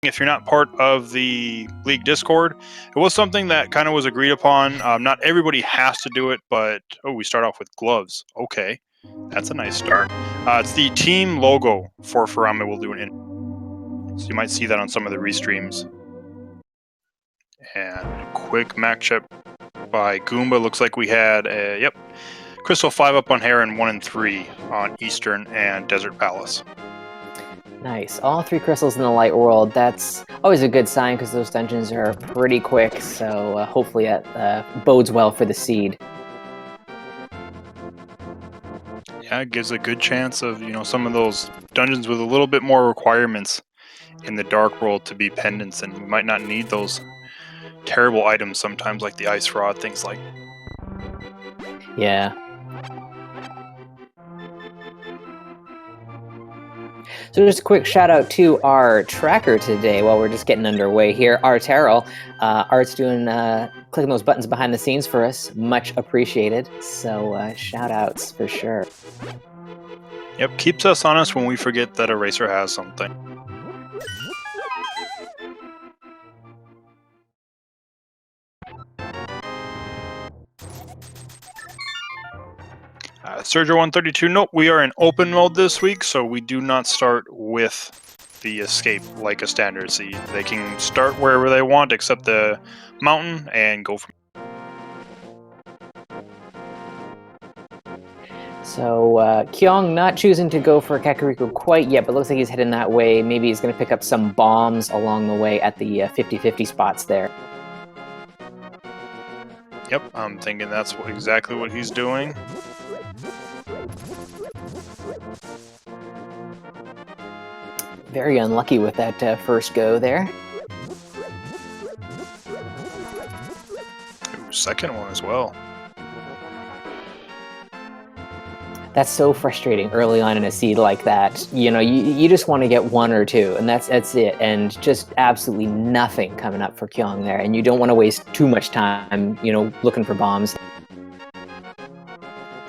if you're not part of the League Discord, it was something that kind of was agreed upon. Not everybody has to do it, but we start off with gloves. Okay, that's a nice start. It's the team logo for Farame. We'll do it so you might see that on some of the restreams. And quick matchup by Goomba. Looks like we had Crystal 5 up on Heron, 1 and 3 on Eastern and Desert Palace. Nice. All 3 crystals in the light world. That's always a good sign because those dungeons are pretty quick. So hopefully that bodes well for the seed. Yeah, it gives a good chance of, some of those dungeons with a little bit more requirements in the dark world to be pendants, and we might not need those terrible items sometimes like the ice rod, things like. Yeah. So just a quick shout out to our tracker today while we're just getting underway here. Arterral. Art's doing clicking those buttons behind the scenes for us. Much appreciated. So shout outs for sure. Yep, keeps us honest when we forget that Eraser has something. Sergio 132, nope, we are in open mode this week, so we do not start with the escape like a standard seed. They can start wherever they want except the mountain and go from. So Kyong not choosing to go for Kakariko quite yet, but looks like he's heading that way. Maybe he's going to pick up some bombs along the way at the 50-50 spots there. Yep, I'm thinking that's exactly what he's doing. Very unlucky with that first go there. Ooh, second one as well. That's so frustrating early on in a seed like that. You just want to get 1 or 2, and that's it. And just absolutely nothing coming up for Kyong there. And you don't want to waste too much time, looking for bombs.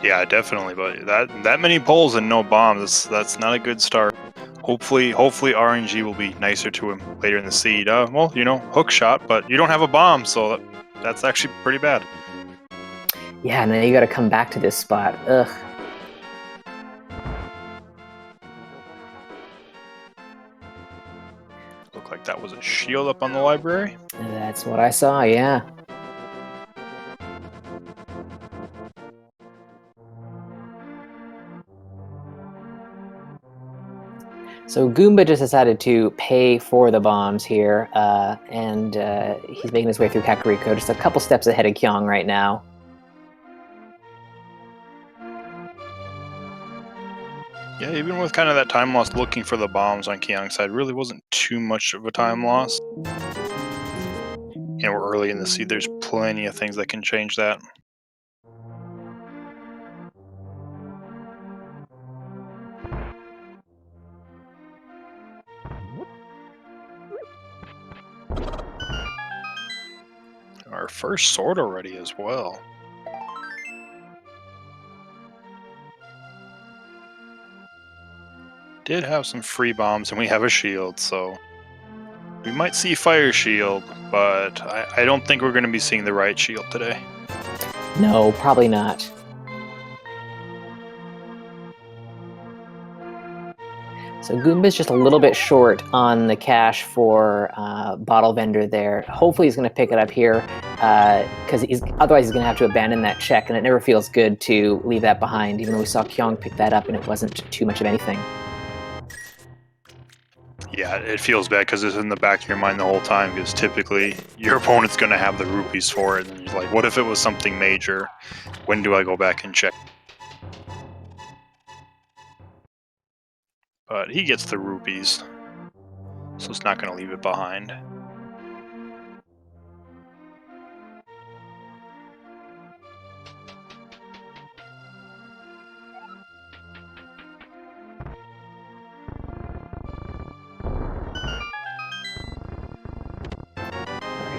Yeah, definitely. But that many pulls and no bombs, that's not a good start. Hopefully RNG will be nicer to him later in the seed. Hook shot, but you don't have a bomb, so that's actually pretty bad. Yeah, now you got to come back to this spot. Ugh. Looked like that was a shield up on the library. That's what I saw, yeah. So Goomba just decided to pay for the bombs here, and he's making his way through Kakariko, just a couple steps ahead of Kyong right now. Yeah, even with kind of that time loss looking for the bombs on Kyong's side, really wasn't too much of a time loss. We're early in the seed, there's plenty of things that can change that. Our first sword already as well. Did have some free bombs and we have a shield, so we might see fire shield, but I don't think we're going to be seeing the right shield today. No, probably not. So Goomba's just a little bit short on the cash for Bottle Vendor there. Hopefully he's going to pick it up here, because otherwise he's going to have to abandon that check, and it never feels good to leave that behind, even though we saw Kyong pick that up and it wasn't too much of anything. Yeah, it feels bad because it's in the back of your mind the whole time, because typically your opponent's going to have the rupees for it, and you're like, what if it was something major? When do I go back and check? But he gets the rupees, so it's not going to leave it behind.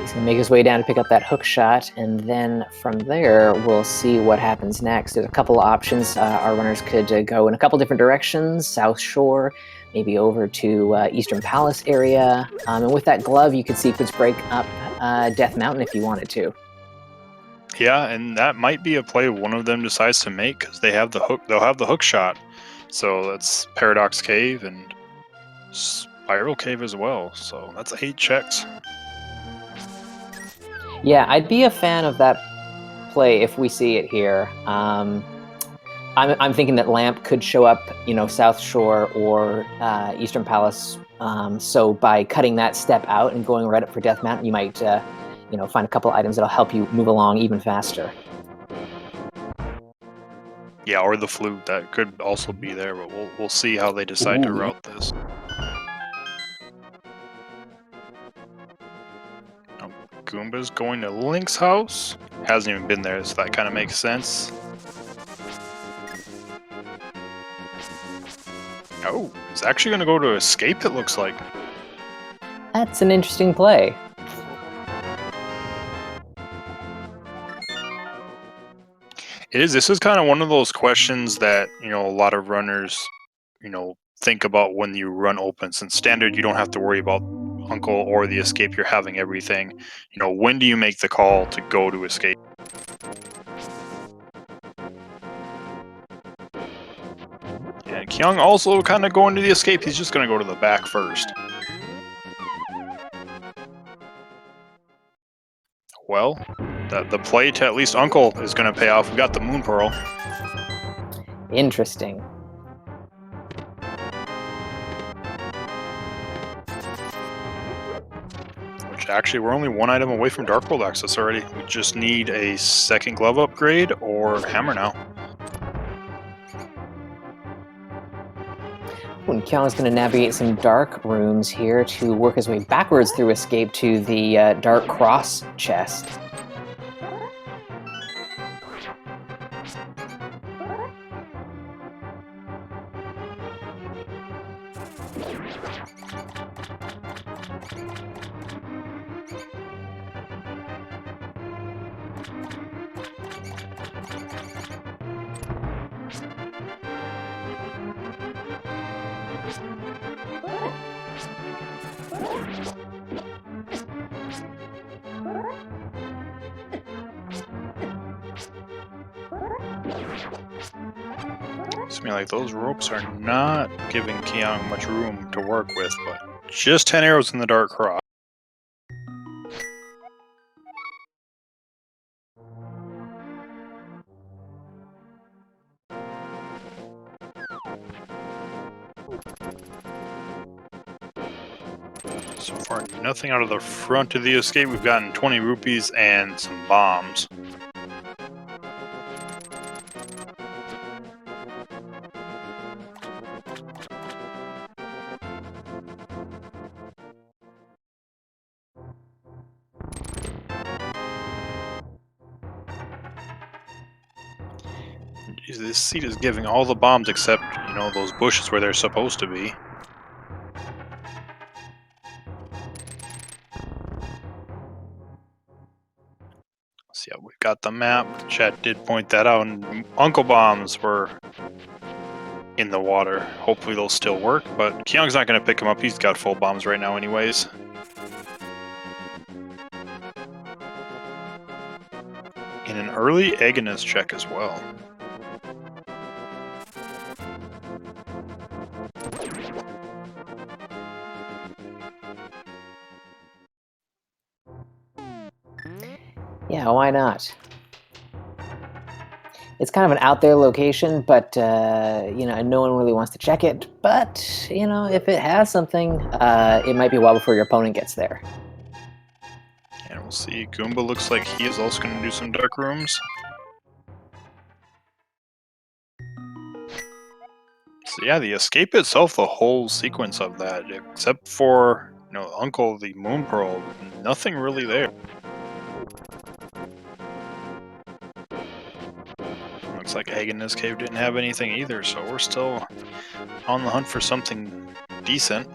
He's He's gonna make his way down to pick up that hook shot, and then from there, we'll see what happens next. There's a couple of options. Our runners could go in a couple different directions, South Shore, maybe over to Eastern Palace area. And with that glove, you could sequence break up Death Mountain if you wanted to. Yeah, and that might be a play one of them decides to make because they have the hook. They'll have the hook shot. So that's Paradox Cave and Spiral Cave as well. So that's 8 checks. Yeah, I'd be a fan of that play if we see it here. I'm thinking that Lamp could show up, South Shore or Eastern Palace. So by cutting that step out and going right up for Death Mountain, you might, find a couple items that'll help you move along even faster. Yeah, or the flute that could also be there, but we'll see how they decide to route this. Goomba's going to Link's house. Hasn't even been there, so that kind of makes sense. Oh, he's actually going to go to Escape, it looks like. That's an interesting play. It is. This is kind of one of those questions that, a lot of runners, think about when you run open. Since standard, you don't have to worry about Uncle or the Escape. You're having everything. When do you make the call to go to Escape? And Kyong also kind of going to the Escape. He's just going to go to the back first. Well, the play to at least Uncle is going to pay off. We got the Moon Pearl. Interesting. Which actually, we're only one item away from Dark World access already. We just need a second glove upgrade or hammer now. And Kyong's going to navigate some dark rooms here to work his way backwards through Escape to the Dark Cross chest. Seems like those ropes are not giving Kyong much room to work with, but just 10 arrows in the Dark Cross. So far, nothing out of the front of the Escape. We've gotten 20 rupees and some bombs. Jeez, this seat is giving all the bombs except, those bushes where they're supposed to be. So yeah, we've got the map. Chat did point that out, and Uncle Bombs were in the water. Hopefully they'll still work, but Kyung's not going to pick him up. He's got full bombs right now anyways. And an early Agnes check as well. Yeah, why not? It's kind of an out there location, but no one really wants to check it. But if it has something, it might be a while before your opponent gets there. And we'll see. Goomba looks like he is also going to do some dark rooms. So yeah, the Escape itself, the whole sequence of that, except for Uncle the Moon Pearl, nothing really there. Looks like Agnes Cave didn't have anything either, so we're still on the hunt for something decent.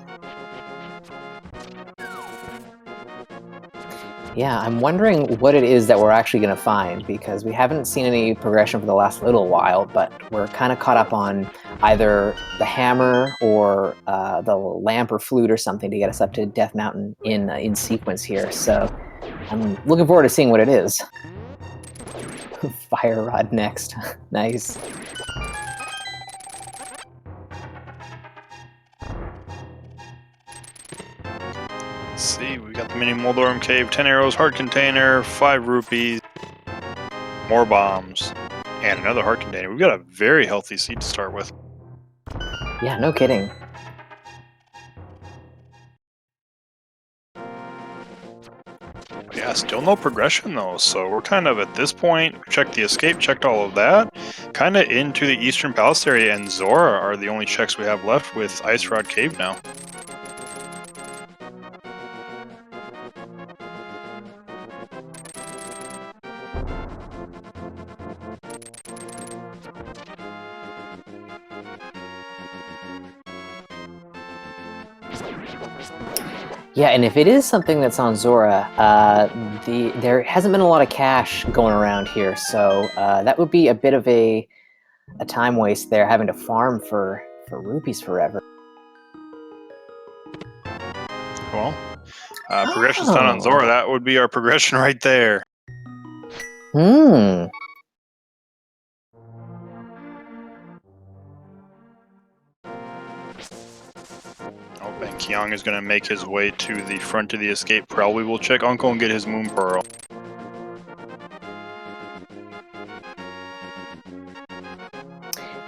Yeah, I'm wondering what it is that we're actually going to find, because we haven't seen any progression for the last little while, but we're kind of caught up on either the hammer or the lamp or flute or something to get us up to Death Mountain in sequence here. So I'm looking forward to seeing what it is. Fire rod next. Nice. Let's see, we got the mini Moldorm Cave, 10 arrows, heart container, 5 rupees, more bombs, and another heart container. We've got a very healthy seed to start with. Yeah, no kidding. Yeah, still no progression though, so we're kind of at this point, checked the escape, checked all of that, kind of into the Eastern Palace area, and Zora are the only checks we have left with Ice Rod Cave now. Yeah, and if it is something that's on Zora, there hasn't been a lot of cash going around here, so that would be a bit of a time waste there, having to farm for rupees forever. Well, progression's done on Zora. That would be our progression right there. Hmm. Oh, and Kyong is going to make his way to the front of the escape. Probably will check Uncle and get his Moon Pearl.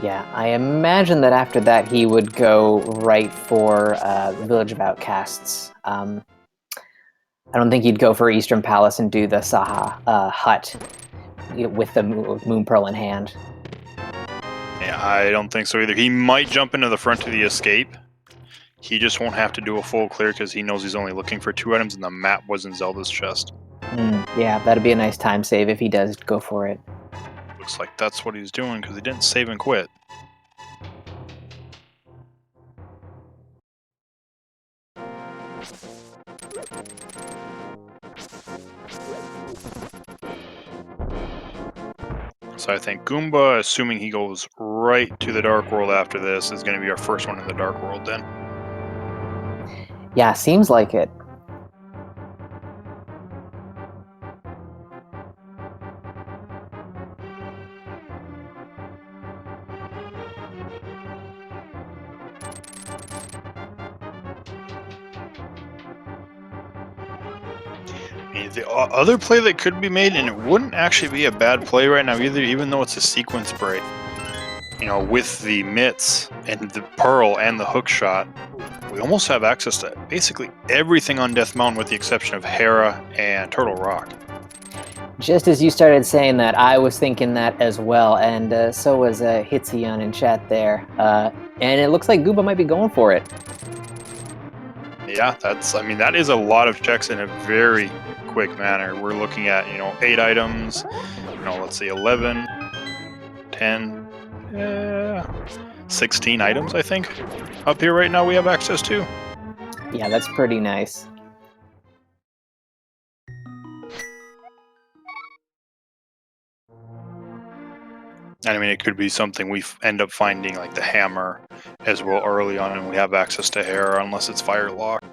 Yeah, I imagine that after that he would go right for the Village of Outcasts. I don't think he'd go for Eastern Palace and do the Saha hut with the Moon Pearl in hand. Yeah, I don't think so either. He might jump into the front of the escape. He just won't have to do a full clear because he knows he's only looking for 2 items and the map was in Zelda's chest. Yeah, that'd be a nice time save if he does go for it. Looks like that's what he's doing because he didn't save and quit. So I think Goomba, assuming he goes right to the Dark World after this, is going to be our first one in the Dark World then. Yeah, seems like it. The other play that could be made, and it wouldn't actually be a bad play right now either, even though it's a sequence break. You know, with the mitts and the pearl and the hook shot, we almost have access to basically everything on Death Mountain with the exception of Hera and Turtle Rock. Just as you started saying that, I was thinking that as well, and so was Hitzion in chat there. And it looks like Goomba might be going for it. Yeah, that is a lot of checks in a very quick manner. We're looking at, 8 items, let's see, 11, 10, 16 items, I think, up here right now we have access to. Yeah, that's pretty nice. And I mean, it could be something we end up finding, like the hammer, as well early on, and we have access to Hera, unless it's fire lock.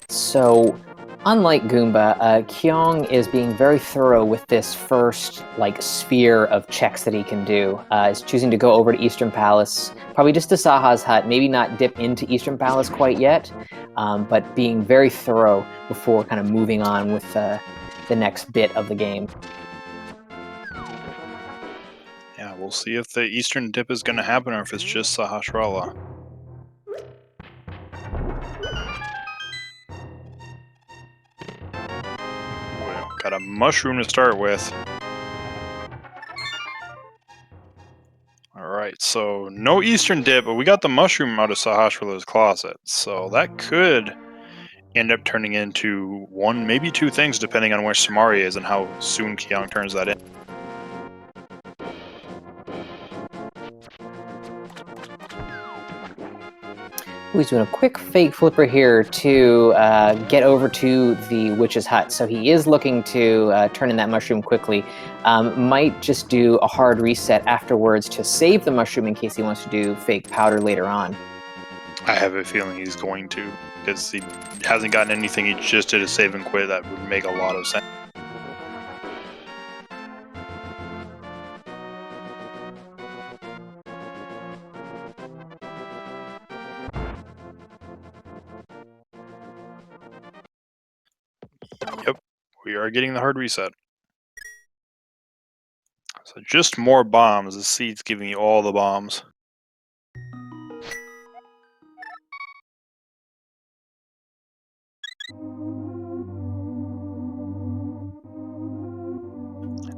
So, unlike Goomba, Kyong is being very thorough with this first sphere of checks that he can do. Is choosing to go over to Eastern Palace, probably just to Saha's hut, maybe not dip into Eastern Palace quite yet, but being very thorough before kind of moving on with the next bit of the game. Yeah, we'll see if the Eastern dip is going to happen or if it's just Sahasrara. Got a mushroom to start with. Alright, so no Eastern dip, but we got the mushroom out of Sahasrara's closet. So that could end up turning into 1, maybe 2 things, depending on where Samari is and how soon Kyong turns that in. He's doing a quick fake flipper here to get over to the witch's hut. So he is looking to turn in that mushroom quickly. Might just do a hard reset afterwards to save the mushroom in case he wants to do fake powder later on. I have a feeling he's going to, because he hasn't gotten anything. He just did a save and quit. That would make a lot of sense. Yep, we are getting the hard reset. So just more bombs. The seed's giving you all the bombs.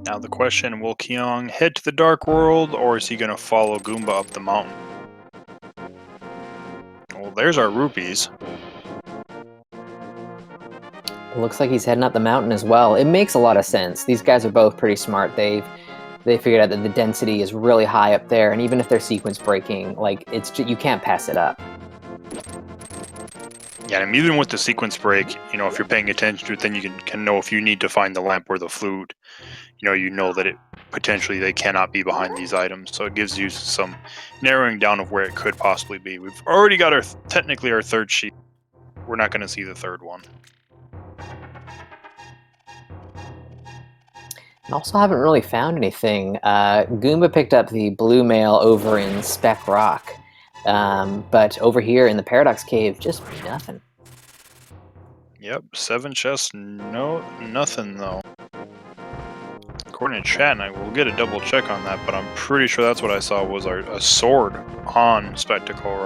Now the question, will Kyong head to the Dark World, or is he going to follow Goomba up the mountain? Well, there's our rupees. Looks like he's heading up the mountain as well. It makes a lot of sense. These guys are both pretty smart. They figured out that the density is really high up there, and even if they're sequence breaking, like you can't pass it up. Yeah, and even with the sequence break, you know, if you're paying attention to it, then you can know if you need to find the lamp or the flute. You know that it potentially they cannot be behind these items, so it gives you some narrowing down of where it could possibly be. We've already got technically our third sheet. We're not going to see the third one. Also haven't really found anything. Goomba picked up the blue mail over in Speck Rock, but over here in the Paradox Cave, just nothing. Yep, 7 chests, no, nothing though. According to chat, and I will get a double check on that, but I'm pretty sure that's what I saw was a sword on Spectacle.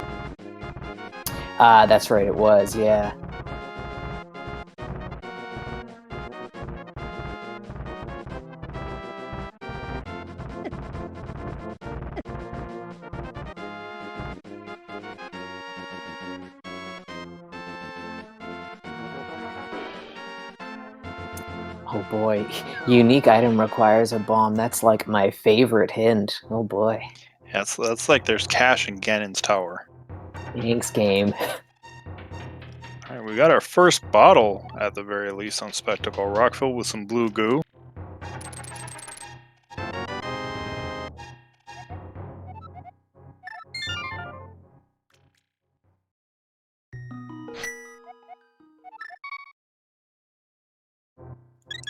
That's right, it was, yeah. Oh boy, unique item requires a bomb. That's like my favorite hint. Oh boy. Yeah, that's like there's cash in Ganon's tower. Thanks, game. Alright, we got our first bottle, at the very least, on Spectacle Rock, filled with some blue goo.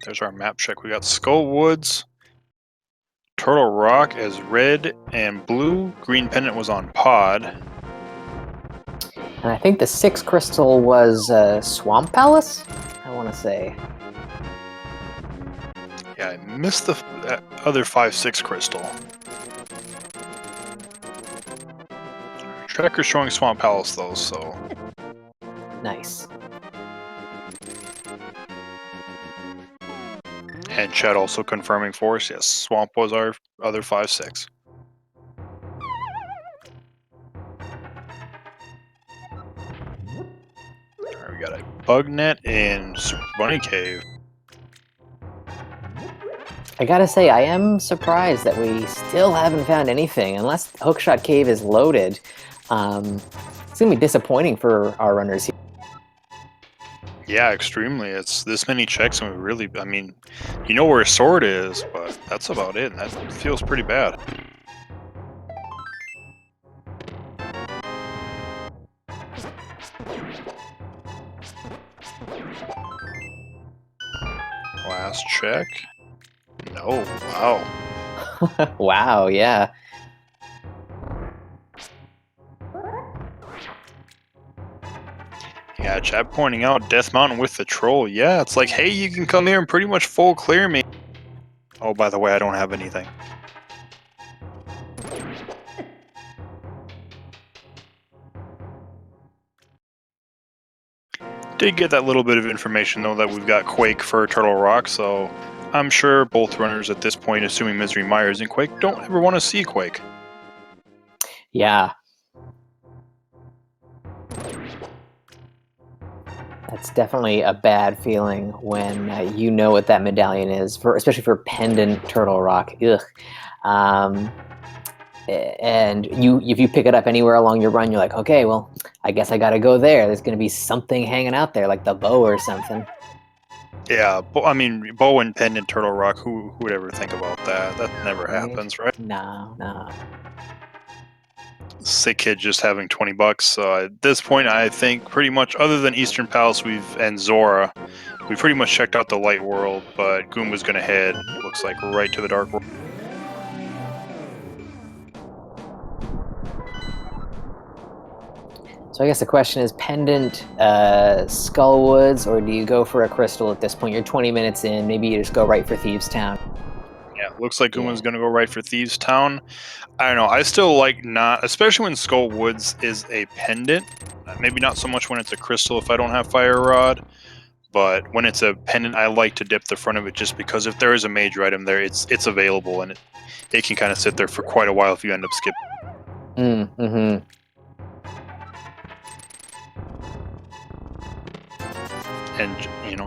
There's our map check. We got Skull Woods, Turtle Rock as red and blue. Green Pendant was on Pod. And I think the 6 crystal was Swamp Palace, I want to say. Yeah, I missed the other 5-6 crystal. Tracker's showing Swamp Palace though, so... Nice. And Chad also confirming for us, yes, Swamp was our other 5-6. Alright, we got a bug net in Super Bunny Cave. I gotta say, I am surprised that we still haven't found anything, unless Hookshot Cave is loaded. It's gonna be disappointing for our runners here. Yeah, extremely. It's this many checks, and we really, I mean, you know where a sword is, but that's about it, and that feels pretty bad. Last check. No, wow. Wow, yeah. Yeah, chat pointing out Death Mountain with the troll. Yeah, it's like, hey, you can come here and pretty much full clear me. Oh, by the way, I don't have anything. Did get that little bit of information, though, that we've got Quake for Turtle Rock, so I'm sure both runners at this point, assuming Misery Myers and Quake, don't ever want to see Quake. Yeah. That's definitely a bad feeling when you know what that medallion is, especially for Pendant Turtle Rock. Ugh. And if you pick it up anywhere along your run, you're like, okay, well, I guess I gotta go there. There's gonna be something hanging out there, like the bow or something. Yeah, I mean, bow and pendant Turtle Rock. Who would ever think about that? That never Right? happens, right? No, no. Sick kid just having $20. So at this point, I think pretty much, other than Eastern Palace, and Zora, we pretty much checked out the light world. But Goomba's gonna head, looks like, right to the dark world. So I guess the question is pendant, Skullwoods, or do you go for a crystal at this point? You're 20 minutes in. Maybe you just go right for Thieves Town. Yeah, looks like Yeah. Goomba's gonna go right for Thieves Town. I don't know. I still like, not, especially when Skull Woods is a pendant. Maybe not so much when it's a crystal if I don't have Fire Rod, but when it's a pendant, I like to dip the front of it just because if there is a major item there, it's available, and it can kind of sit there for quite a while if you end up skipping. Mm-hmm. And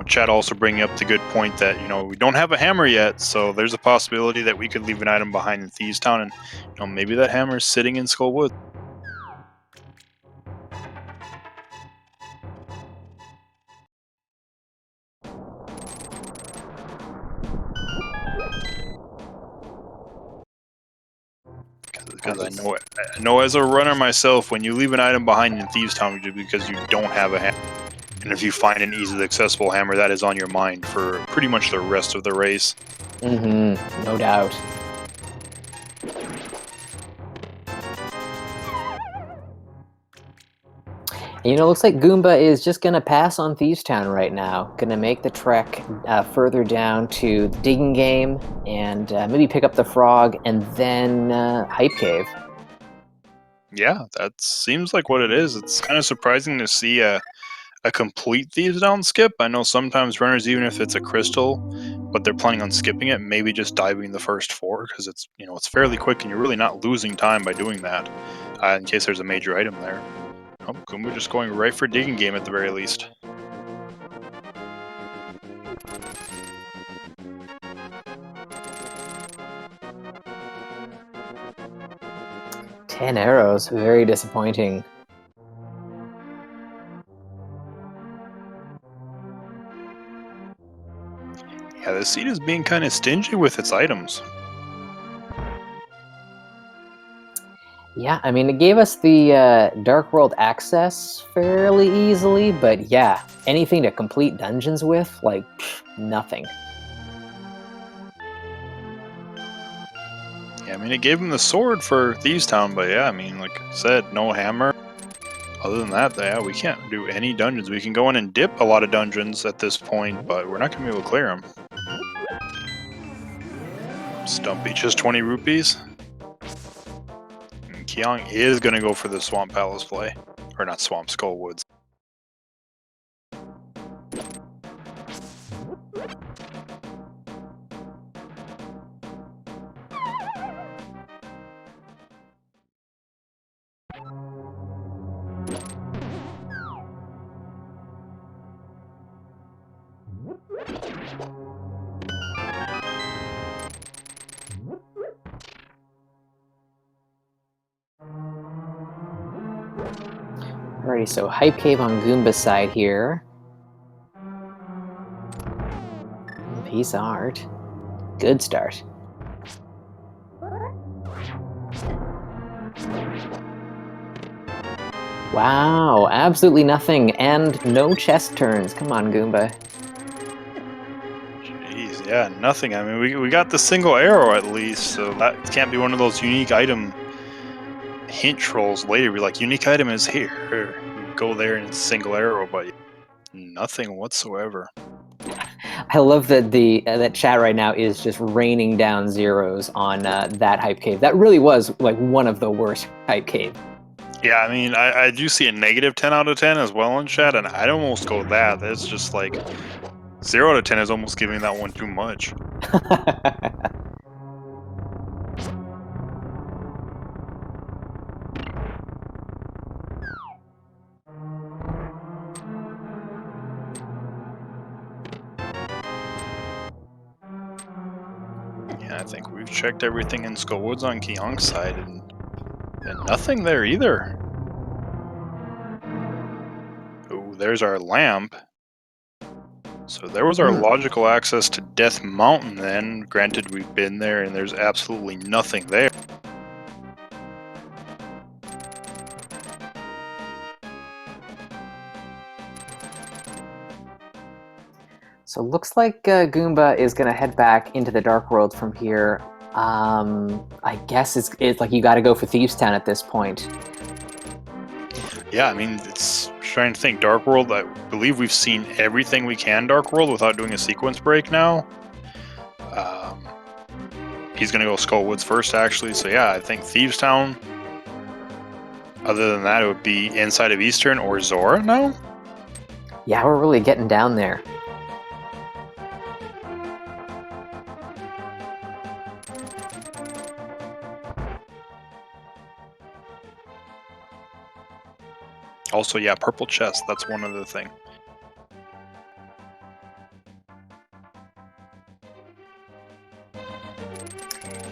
Chad also bringing up the good point that we don't have a hammer yet, so there's a possibility that we could leave an item behind in Thieves Town, and maybe that hammer is sitting in Skull Woods. Because I know as a runner myself, when you leave an item behind in Thieves Town because you don't have a hammer, and if you find an easily accessible hammer, that is on your mind for pretty much the rest of the race. Mm-hmm. No doubt. Looks like Goomba is just gonna pass on Thieves Town right now. Gonna make the trek further down to the Digging Game and maybe pick up the frog and then Hype Cave. Yeah, that seems like what it is. It's kind of surprising to see a complete Thieves Down skip. I know sometimes runners, even if it's a crystal, but they're planning on skipping it, maybe just diving the first four because it's fairly quick and you're really not losing time by doing that. In case there's a major item there. Oh, Goomba just going right for Digging Game at the very least. Ten arrows, very disappointing. Yeah, this seed is being kind of stingy with its items. Yeah, I mean, it gave us the Dark World access fairly easily, but yeah, anything to complete dungeons with, like, nothing. Yeah, I mean, it gave him the sword for Thieves Town, but yeah, I mean, like I said, no hammer. Other than that, yeah, we can't do any dungeons. We can go in and dip a lot of dungeons at this point, but we're not going to be able to clear them. Stumpy, just 20 rupees. And Kyong is going to go for the Swamp Palace play. Or not Swamp, Skull Woods. Alrighty, so Hype Cave on Goomba's side here. Piece of art. Good start. Wow, absolutely nothing, and no chest turns. Come on, Goomba. Jeez, yeah, nothing. I mean, we got the single arrow at least, so that can't be one of those unique item hint trolls later. Be like, unique item is here. You go there and it's single arrow, but nothing whatsoever. I love that that chat right now is just raining down zeros on that Hype Cave. That really was like one of the worst Hype Cave. Yeah, I mean, I do see a negative 10 out of 10 as well in chat, and I'd almost go with that. That's just like 0 out of 10 is almost giving that one too much. Yeah, I think we've checked everything in Skullwoods on Kyong's side, and nothing there either. Oh, there's our lamp. So there was our logical access to Death Mountain then. Granted, we've been there and there's absolutely nothing there. So it looks like Goomba is going to head back into the Dark World from here. I guess it's like you got to go for Thieves Town at this point. Yeah, I mean, it's trying to think. Dark World, I believe we've seen everything we can Dark World without doing a sequence break now. He's going to go Skullwoods first, actually. So yeah, I think Thieves Town. Other than that, it would be inside of Eastern or Zora now? Yeah, we're really getting down there. Also, yeah, purple chest. That's one other thing.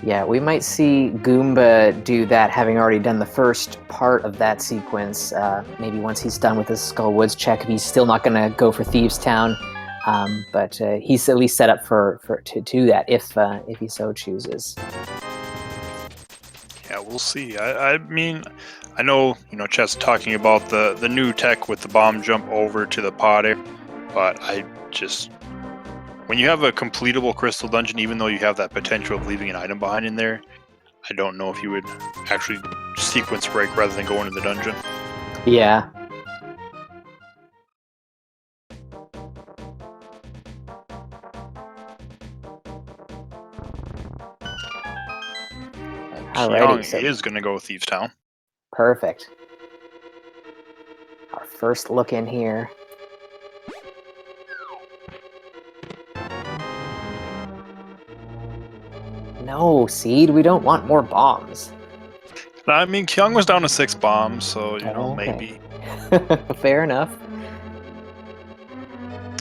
Yeah, we might see Goomba do that, having already done the first part of that sequence. Maybe once he's done with his Skullwoods check, if he's still not going to go for Thieves Town, but he's at least set up to do that if he so chooses. Yeah, we'll see. I mean, I know, Chet's talking about the new tech with the bomb jump over to the pod area, but when you have a completable crystal dungeon, even though you have that potential of leaving an item behind in there, I don't know if you would actually sequence break rather than go into the dungeon. Yeah. Kyong is going to go Thieves Town. Perfect. Our first look in here. No, Seed, we don't want more bombs. I mean, Kyong was down to 6 bombs, so, Okay. maybe. Fair enough.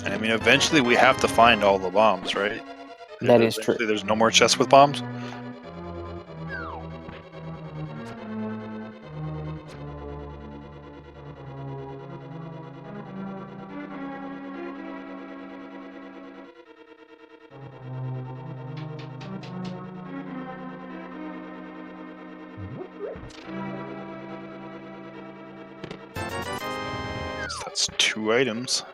And I mean, eventually we have to find all the bombs, right? That is true. There's no more chests with bombs. So that's 2 items.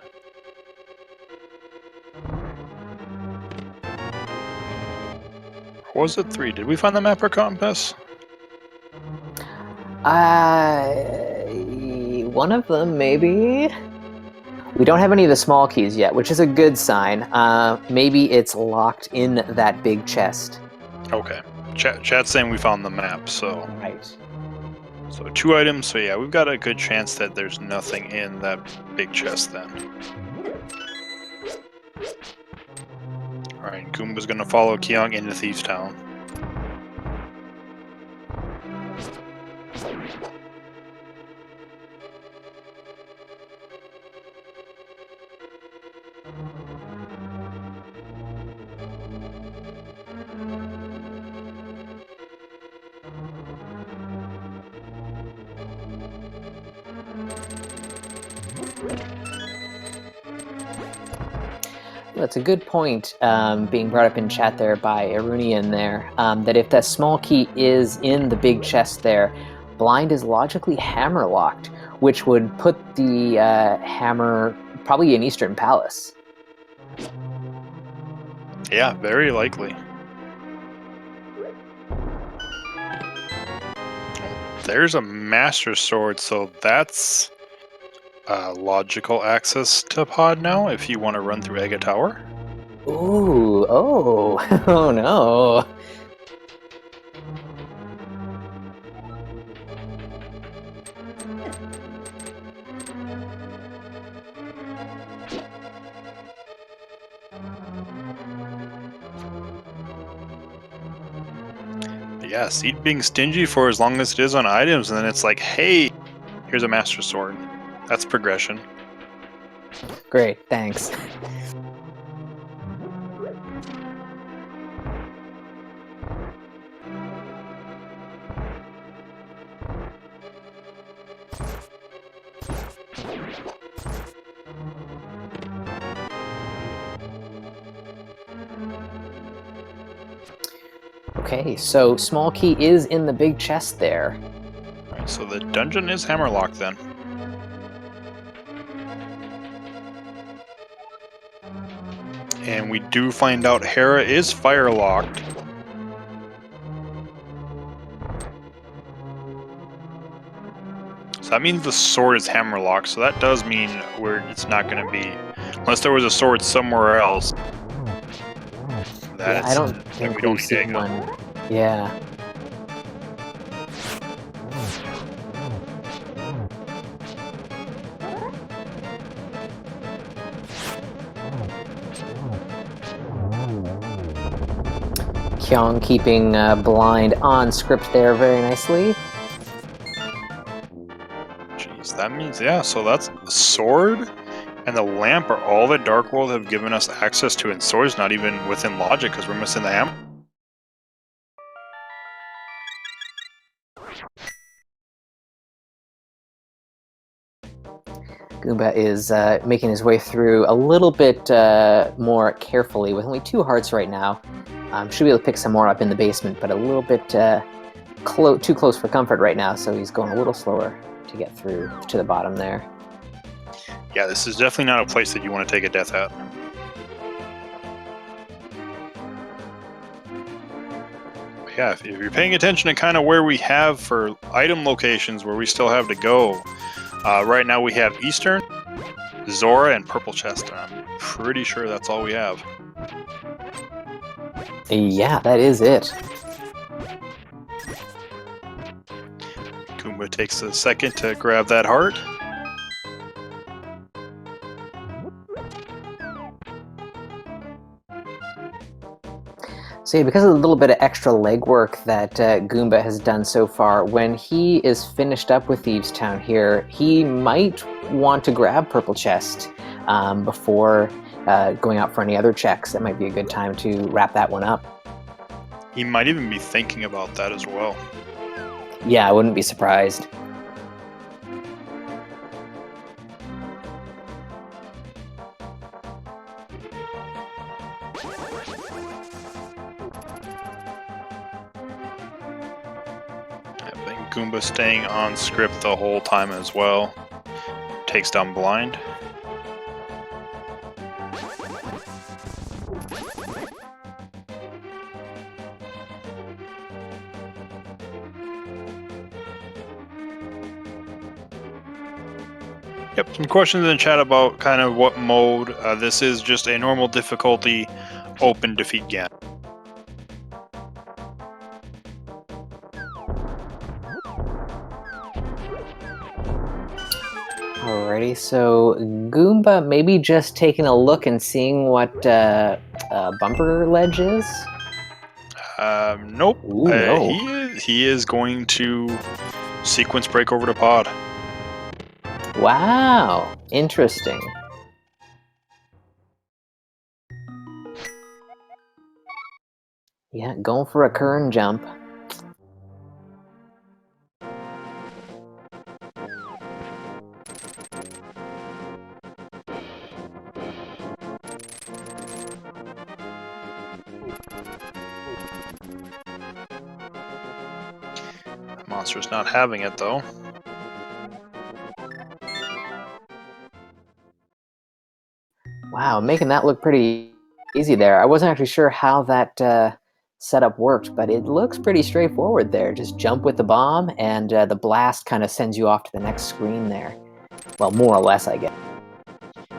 Or was it 3? Did we find the map or compass? One of them, maybe? We don't have any of the small keys yet, which is a good sign. Maybe it's locked in that big chest. Okay. Chat's saying we found the map, so... Right. So 2 items, so yeah, we've got a good chance that there's nothing in that big chest then. Alright, Goomba's gonna follow Kyong into Thieves Town. That's a good point being brought up in chat there by Arunian there, that if that small key is in the big chest there, blind is logically hammer locked, which would put the hammer probably in Eastern Palace. Yeah, very likely. There's a Master Sword, so that's logical access to pod now if you want to run through Ega Tower. Ooh, oh, oh no. Yeah, Seed being stingy for as long as it is on items, and then it's like, hey, here's a Master Sword. That's progression. Great, thanks. Okay, so small key is in the big chest there. Alright, so the dungeon is hammerlocked then. And we do find out Hera is fire-locked. So that means the sword is hammerlocked, so that does mean it's not going to be... Unless there was a sword somewhere else. Yeah, I don't think we've seen one. Yeah. Kyong keeping blind on script there very nicely. Jeez, that means, yeah, so that's the sword and the lamp are all that Dark World have given us access to, and sword's not even within logic because we're missing the hammer. Goomba is making his way through a little bit more carefully with only 2 hearts right now. Should be able to pick some more up in the basement, but a little bit too close for comfort right now, so he's going a little slower to get through to the bottom there. Yeah, this is definitely not a place that you want to take a death at. But yeah, if you're paying attention to kind of where we have for item locations where we still have to go, right now we have Eastern, Zora, and Purple Chest. I'm pretty sure that's all we have. Yeah, that is it. Goomba takes a second to grab that heart. So yeah, because of the little bit of extra legwork that Goomba has done so far, when he is finished up with Thieves Town here, he might want to grab Purple Chest before going out for any other checks. That might be a good time to wrap that one up. He might even be thinking about that as well. Yeah, I wouldn't be surprised. I think Goomba staying on script the whole time as well. Takes down blind. Yep, some questions in the chat about kind of what mode. This is just a normal difficulty, open defeat Gan. Alrighty, so Goomba maybe just taking a look and seeing what bumper ledge is? Nope. Ooh, no. He is going to sequence break over to pod. Wow, interesting. Yeah, going for a kern jump. Monster's not having it though. Wow, making that look pretty easy there. I wasn't actually sure how that setup worked, but it looks pretty straightforward there. Just jump with the bomb, and the blast kind of sends you off to the next screen there. Well, more or less, I guess.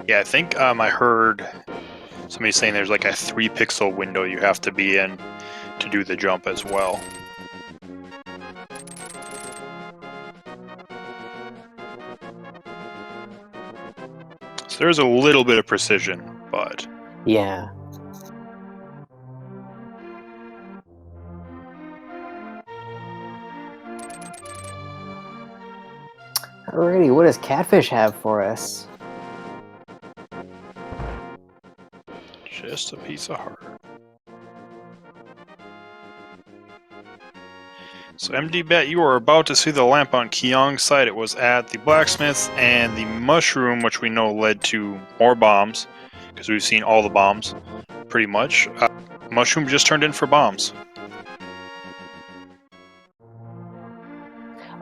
Yeah, I think I heard somebody saying there's like a 3-pixel window you have to be in to do the jump as well. So there's a little bit of precision, but... Yeah. Alrighty, what does Catfish have for us? Just a piece of heart. So MD-Bet, you are about to see the lamp on Kyong's side. It was at the blacksmith's, and the mushroom, which we know led to more bombs, because we've seen all the bombs, pretty much. Mushroom just turned in for bombs.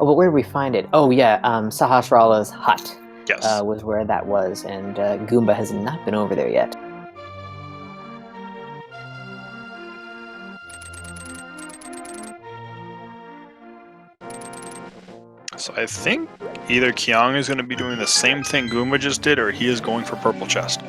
Oh, but where did we find it? Oh yeah, Sahasrara's hut Yes. was where that was, and Goomba has not been over there yet. So I think either Kyong is going to be doing the same thing Goomba just did, or he is going for purple chest.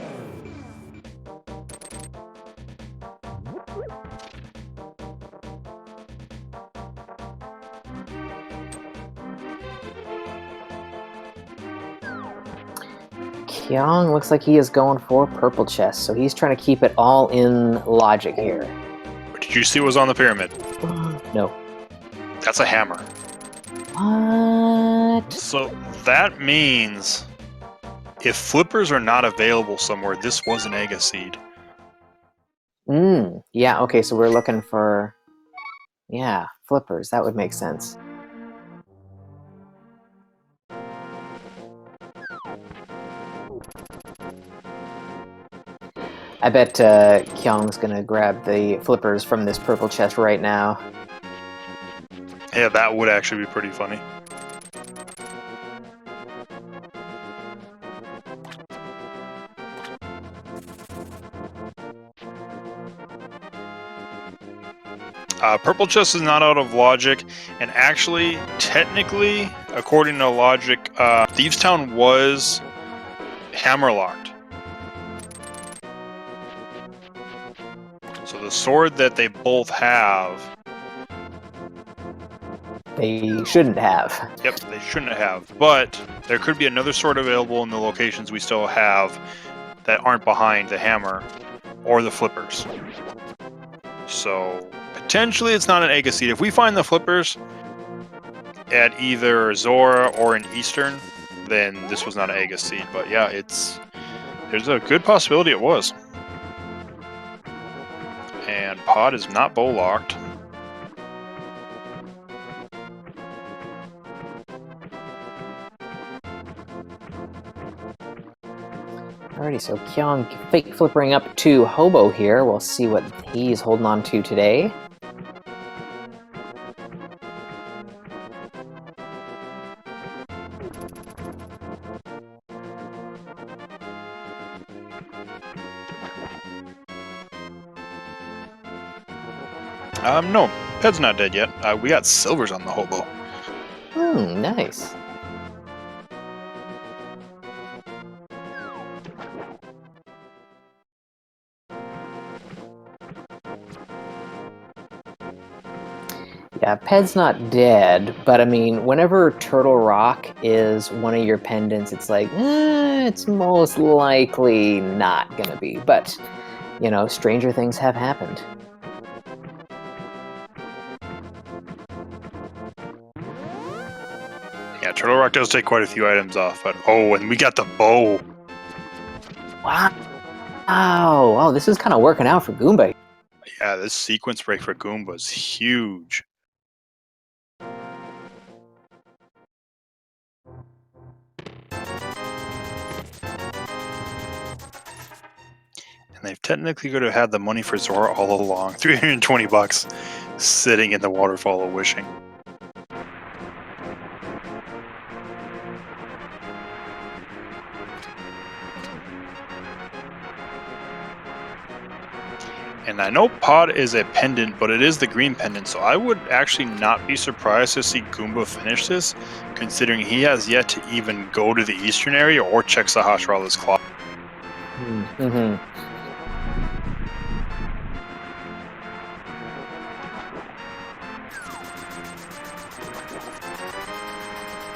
Kyong looks like he is going for purple chest, so he's trying to keep it all in logic here. Did you see what was on the pyramid? No. That's a hammer. What? So that means if flippers are not available somewhere, this was an Ega seed. Yeah, okay, so we're looking for... Yeah, flippers. That would make sense. I bet Kyong's gonna grab the flippers from this purple chest right now. Yeah, that would actually be pretty funny. Purple chest is not out of logic, and actually, technically, according to logic, Thieves Town was hammerlocked. So the sword that they both have... They shouldn't have. Yep, they shouldn't have. But there could be another sword available in the locations we still have that aren't behind the hammer or the flippers. So potentially it's not an Ega seed. If we find the flippers at either Zora or an Eastern, then this was not an Ega seed. But yeah, there's a good possibility it was. And Pod is not bow locked. Alrighty, so Kyong fake flippering up to Hobo here. We'll see what he's holding on to today. No, Ped's not dead yet. We got silvers on the Hobo. Nice. Yeah, Ped's not dead, but I mean, whenever Turtle Rock is one of your pendants, it's like, it's most likely not gonna be. But, you know, stranger things have happened. Yeah, Turtle Rock does take quite a few items off, but oh, and we got the bow. Wow. Oh, this is kind of working out for Goomba. Yeah, this sequence break for Goomba is huge. And they've technically could have had the money for Zora all along. 320 bucks sitting in the Waterfall of Wishing. And I know Pod is a pendant, but it is the green pendant, so I would actually not be surprised to see Goomba finish this, considering he has yet to even go to the eastern area or check Sahasrara's claw. Mm-hmm.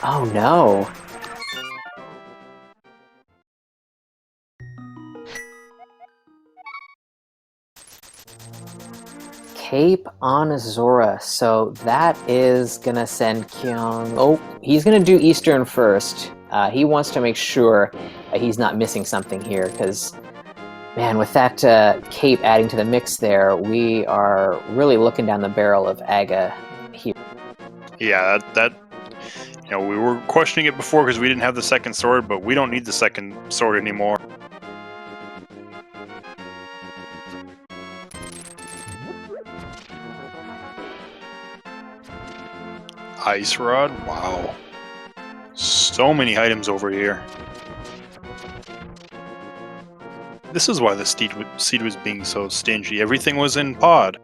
Oh no. Cape on Zora, so that is gonna send Kyong... Oh, he's gonna do Eastern first. He wants to make sure he's not missing something here, because, man, with that Cape adding to the mix there, we are really looking down the barrel of Aga here. Yeah, that you know, we were questioning it before because we didn't have the second sword, but we don't need the second sword anymore. Ice Rod? Wow. So many items over here. This is why the seed was being so stingy. Everything was in pod.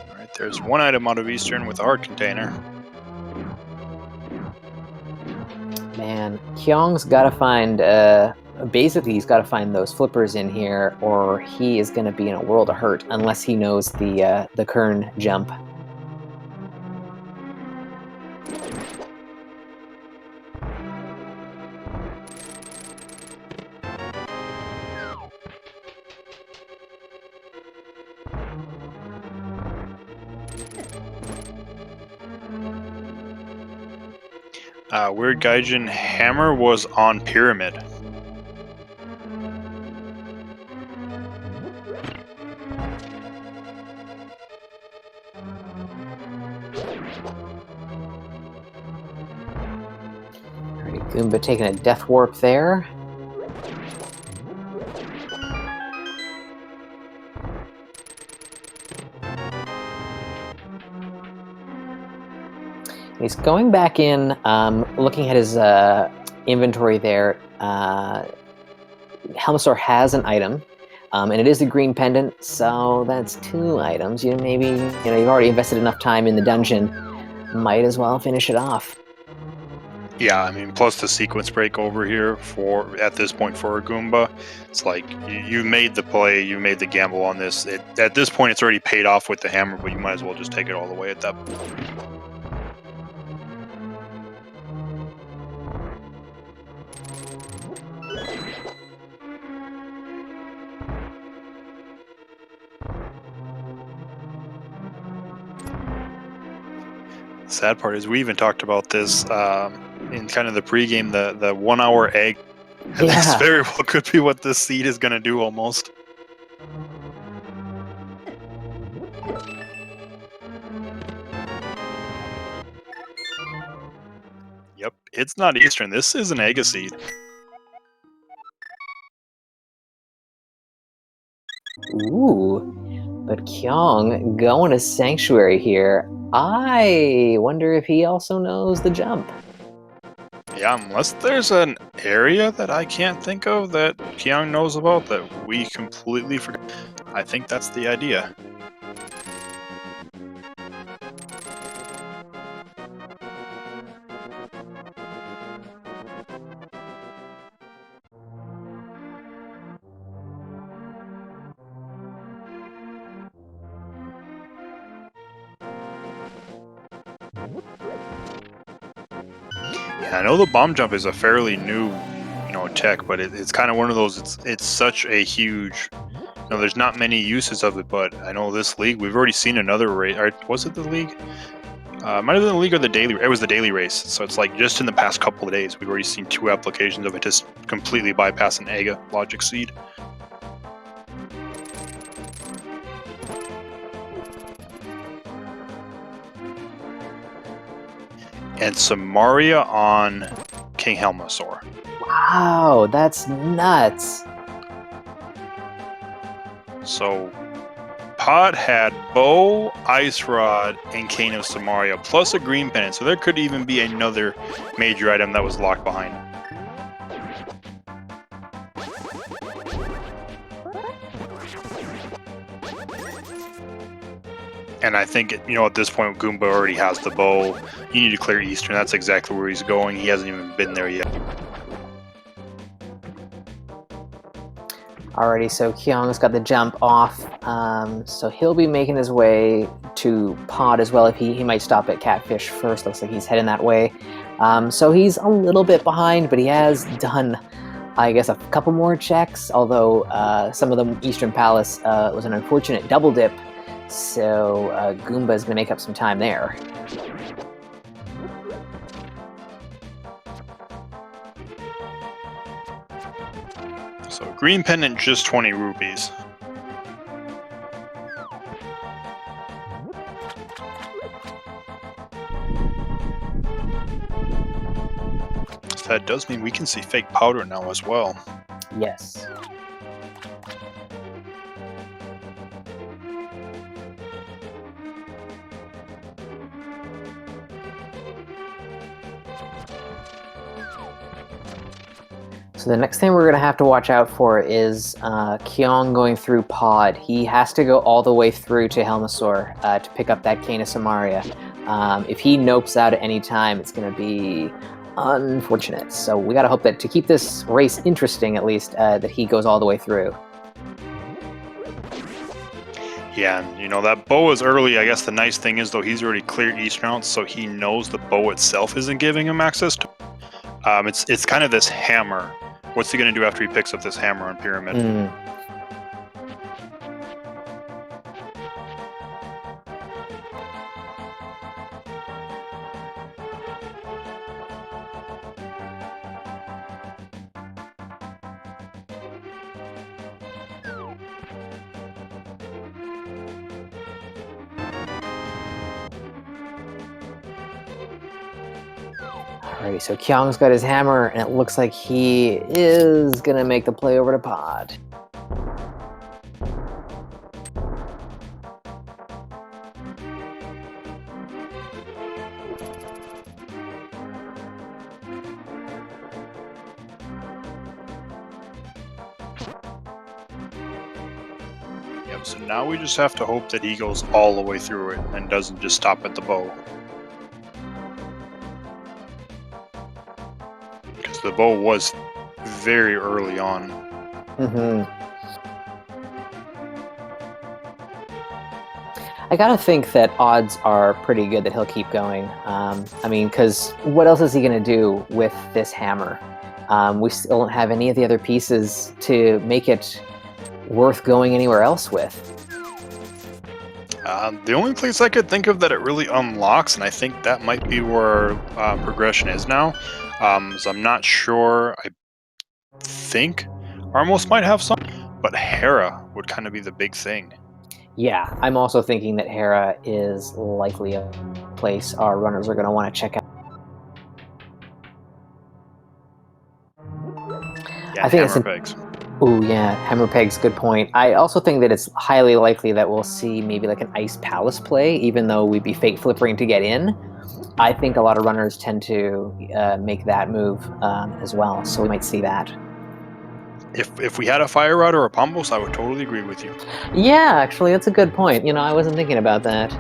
Alright, there's one item out of Eastern with our container. Man, Kyong's got to find, basically he's got to find those flippers in here, or he is going to be in a world of hurt, unless he knows the Kern jump. Weird Gaijin Hammer was on Pyramid. Alright, Goomba taking a death warp there. He's going back in, looking at his inventory there. Helmasaur has an item, and it is a green pendant, so that's 2 items. Maybe you've already invested enough time in the dungeon, might as well finish it off. Yeah, I mean, plus the sequence break over here at this point for a Goomba. It's like you made the play, you made the gamble on this. At this point, it's already paid off with the hammer, but you might as well just take it all the way at that point. Sad part is we even talked about this in kind of the pregame, the 1 hour egg. And Yeah. this very well could be what this seed is going to do almost. Yep, it's not Eastern. This is an egg seed. Ooh, but Kyong going to Sanctuary here. I wonder if he also knows the jump. Yeah, unless there's an area that I can't think of that Kyong knows about that we completely forgot. I think that's the idea. Yeah, I know the bomb jump is a fairly new, tech, but it's kind of one of those. It's such a huge. There's not many uses of it, but I know this league we've already seen another race. Or was it the league? Might have been the league or the daily. It was the daily race. So it's like just in the past couple of days, we've already seen 2 applications of it just completely bypass an AGA logic seed. And Samaria on King Helmasaur. Wow, that's nuts. So Pod had Bow, Ice Rod, and Cane of Samaria, plus a green pennant. So there could even be another major item that was locked behind. And I think, at this point, Goomba already has the bow. You need to clear Eastern. That's exactly where he's going. He hasn't even been there yet. Alrighty, so Kyong's got the jump off, so he'll be making his way to Pod as well. If he might stop at Catfish first. Looks like he's heading that way. So he's a little bit behind, but he has done, I guess, a couple more checks, although some of them Eastern Palace was an unfortunate double dip, so Goomba's going to make up some time there. green pendant, just 20 rupees. So that does mean we can see fake powder now as well. Yes. So the next thing we're going to have to watch out for is Kyong going through Pod. He has to go all the way through to Helmasaur to pick up that Cane of Samaria. If he nopes out at any time, it's going to be unfortunate. So we got to hope that to keep this race interesting, at least, that he goes all the way through. Yeah, and you know, that bow is early. I guess the nice thing is, though, he's already cleared Eastern out, so he knows the bow itself isn't giving him access to. It's kind of this hammer. What's he going to do after he picks up this hammer on Pyramid? Alrighty, so Kyong's got his hammer, and it looks like he is going to make the play over to Pod. Yep, so now we just have to hope that he goes all the way through it and doesn't just stop at the bow. Because the bow was very early on. I gotta think that odds are pretty good that he'll keep going. I mean, because what else is he gonna do with this hammer? We still don't have any of the other pieces to make it worth going anywhere else with. The only place I could think of that it really unlocks, and I think that might be where progression is now, so I'm not sure. I think Armos might have some, but Hera would kind of be the big thing. Yeah, I'm also thinking that Hera is likely a place our runners are going to want to check out. Yeah, I think hammer pegs. Ooh, yeah, hammer pegs, good point. I also think that it's highly likely that we'll see maybe like an Ice Palace play, even though we'd be fake flippering to get in. I think a lot of runners tend to make that move as well, so we might see that. If we had a Fire Rod or a Pombos, I would totally agree with you. Yeah, actually, that's a good point. You know, I wasn't thinking about that.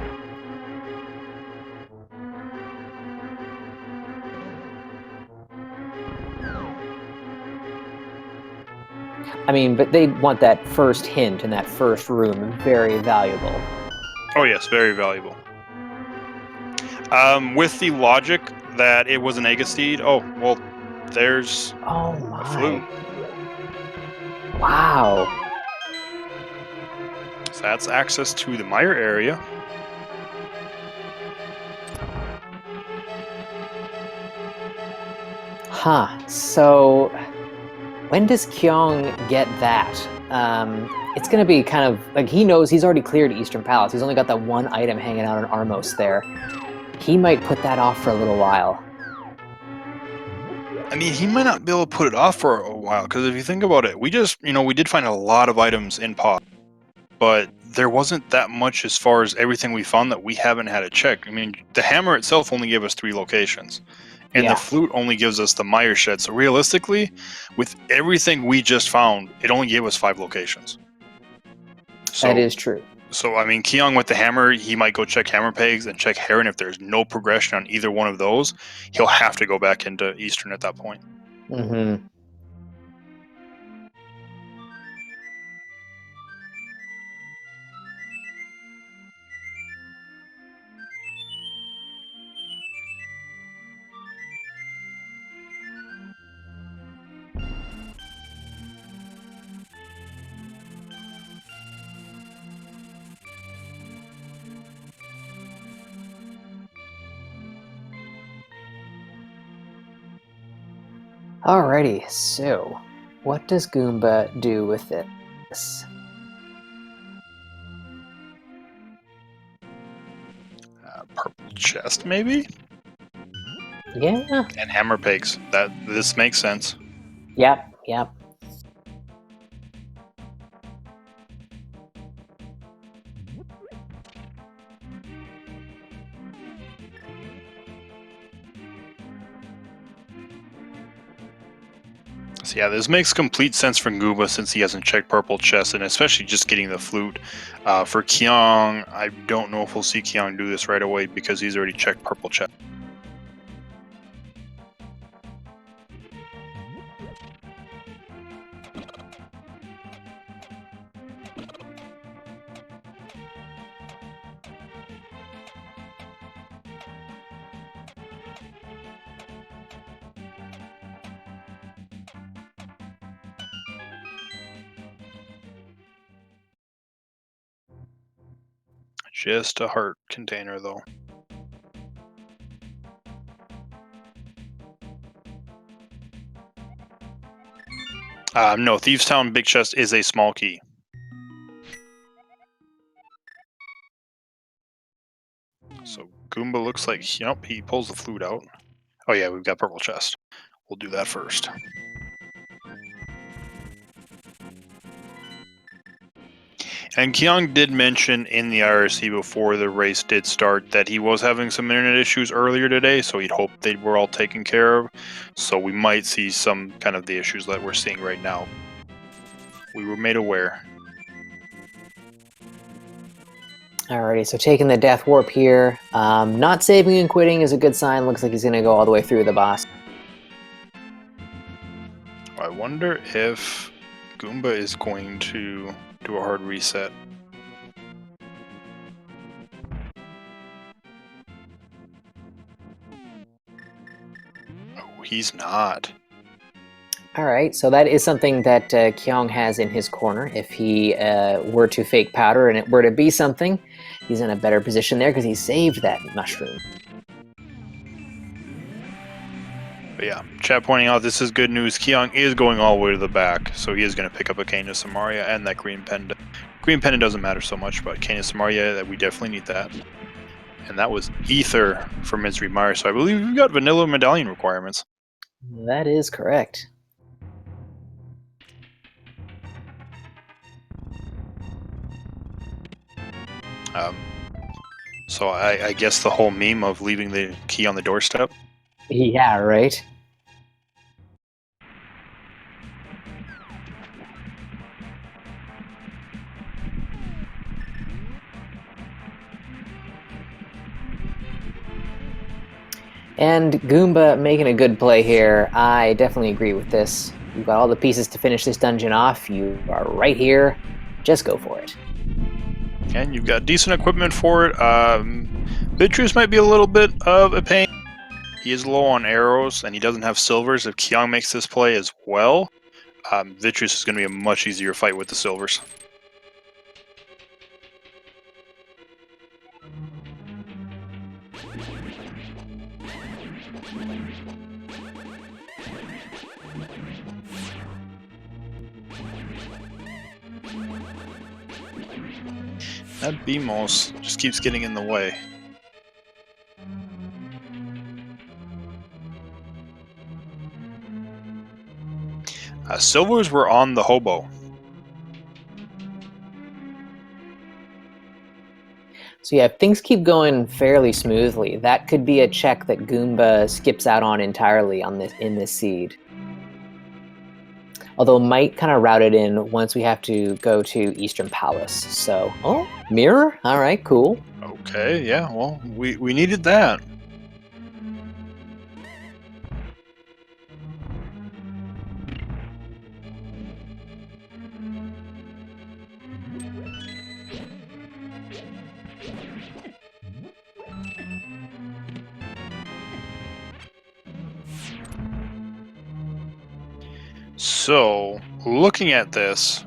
I mean, but they want that first hint in that first room. Very valuable. Oh yes, very valuable. With the logic that it was an Aegis-Steed, oh, well, there's a flute. Wow. So that's access to the mire area. Huh. So when does Kyong get that? It's going to be kind of like he knows he's already cleared Eastern Palace. He's only got that one item hanging out on Armos there. He might put that off for a little while. I mean, he might not be able to put it off for a while, because if you think about it, we did find a lot of items in Pod, but there wasn't that much as far as everything we found that we haven't had to check. I mean, the hammer itself only gave us 3 locations, and the flute only gives us the mire shed. So realistically, with everything we just found, it only gave us 5 locations. So, that is true. So, I mean, Kyong with the hammer, he might go check hammer pegs and check Heron. If there's no progression on either one of those, he'll have to go back into Eastern at that point. Mm-hmm. Alrighty, so What does Goomba do with this? Purple chest, maybe? Yeah. And hammer pigs. This makes sense. Yep. Yep. So yeah, this makes complete sense for Goomba since he hasn't checked purple chest, and especially just getting the flute. For Kyong, I don't know if we'll see Kyong do this right away because he's already checked purple chest. Just a heart container, though. No, Thieves Town Big Chest is a small key. So Goomba looks like, yep, he pulls the flute out. Oh yeah, we've got purple chest. We'll do that first. And Kyong did mention in the IRC before the race did start that he was having some internet issues earlier today, so he'd hoped they were all taken care of. So we might see some kind of the issues that we're seeing right now. We were made aware. Alrighty, so taking the Death Warp here. Not saving and quitting is a good sign. Looks like he's going to go all the way through the boss. I wonder if Goomba is going to do a hard reset. Oh, he's not. Alright, so that is something that Kyong has in his corner. If he were to fake powder and it were to be something, he's in a better position there because he saved that mushroom. But yeah, chat pointing out this is good news. Kyong is going all the way to the back, so he is going to pick up a Cane of Samaria and that green pendant. Green pendant doesn't matter so much, but Cane of Samaria, that we definitely need that. And that was Ether for Misery Mire, so I believe we've got vanilla medallion requirements. That is correct. So I guess the whole meme of leaving the key on the doorstep. Yeah, right? And Goomba making a good play here. I definitely agree with this. You've got all the pieces to finish this dungeon off. You are right here. Just go for it. And you've got decent equipment for it. Vitreous might be a little bit of a pain. He is low on arrows, and he doesn't have silvers. If Kyong makes this play as well, Vitreous is going to be a much easier fight with the silvers. That BMOS just keeps getting in the way. Silvers were on the hobo. So yeah, if things keep going fairly smoothly, that could be a check that Goomba skips out on entirely on this in this seed. Although might kind of route it in once we have to go to Eastern Palace. So, oh, mirror? All right, cool. Okay, yeah, well, we needed that. So, looking at this,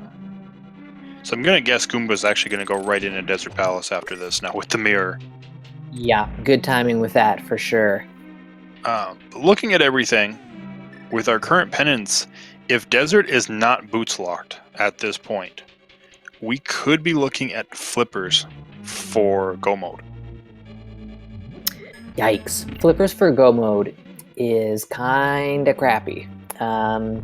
so I'm going to guess Goomba's actually going to go right into Desert Palace after this now with the mirror. Yeah, good timing with that for sure. Looking at everything, with our current penance, If Desert is not boots locked at this point, we could be looking at flippers for go mode. Yikes. Flippers for go mode is kind of crappy. That's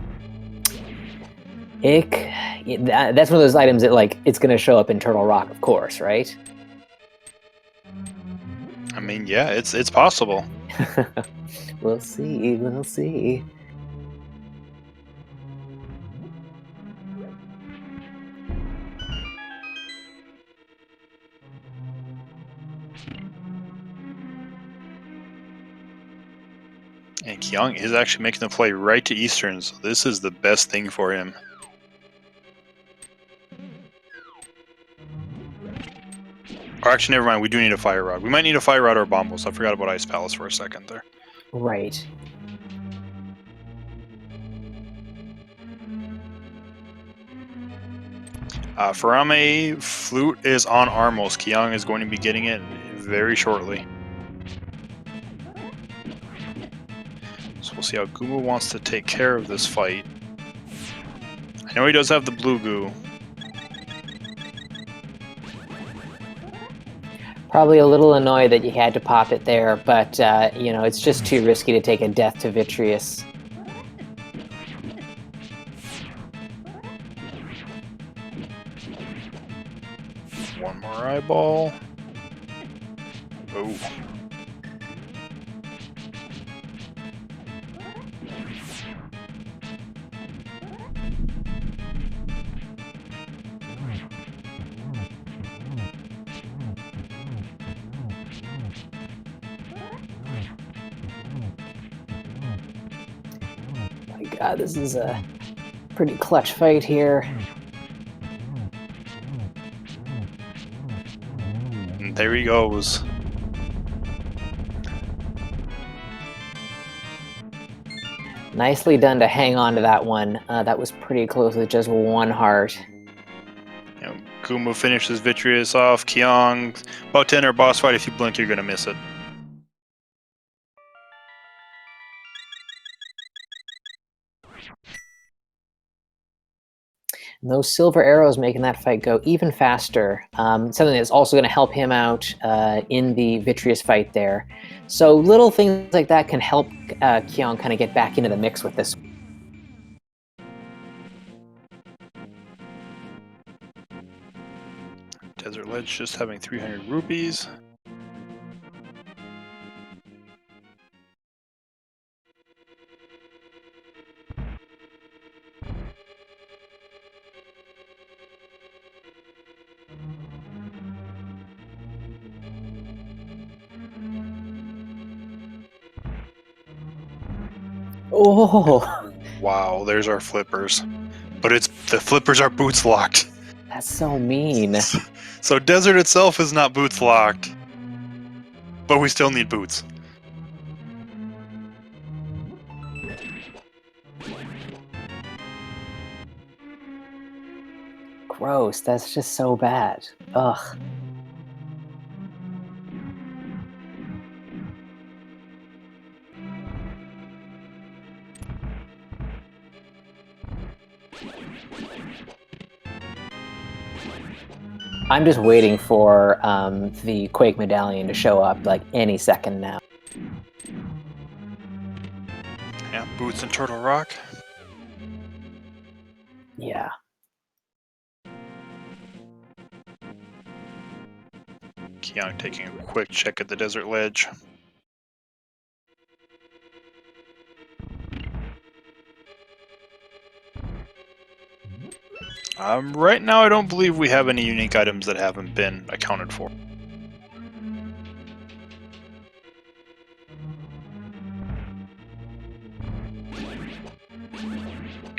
one of those items that, like, it's going to show up in Turtle Rock, of course, right? I mean, yeah, it's possible. We'll see. We'll see. And Kyong is actually making the play right to Eastern, so this is the best thing for him. Or actually, never mind, we do need a Fire Rod. We might need a Fire Rod or a Bombos. I forgot about Ice Palace for a second there. Right. Farame, Flute is on Armos. Kyong is going to be getting it very shortly. So we'll see how Goomba wants to take care of this fight. I know he does have the blue goo. Probably a little annoyed that you had to pop it there, but, you know, it's just too risky to take a death to Vitreous. One more eyeball. Oh. My God, this is a pretty clutch fight here. And there he goes. Nicely done to hang on to that one. That was pretty close with just one heart. You know, Goomba finishes Vitreous off. Kyong, about to enter boss fight. If you blink, you're going to miss it. And those silver arrows making that fight go even faster. Something that's also going to help him out in the Vitreous fight there. So little things like that can help Kyong kind of get back into the mix with this. Desert Ledge just having 300 rupees. Oh, Wow, there's our flippers. But the flippers are boots locked. that's so mean. So Desert itself is not boots locked. But we still need boots. Gross, that's just so bad. Ugh. I'm just waiting for the Quake Medallion to show up like any second now. Yeah, boots and Turtle Rock. Yeah. Kyong taking a quick check at the Desert Ledge. Right now, I don't believe we have any unique items that haven't been accounted for.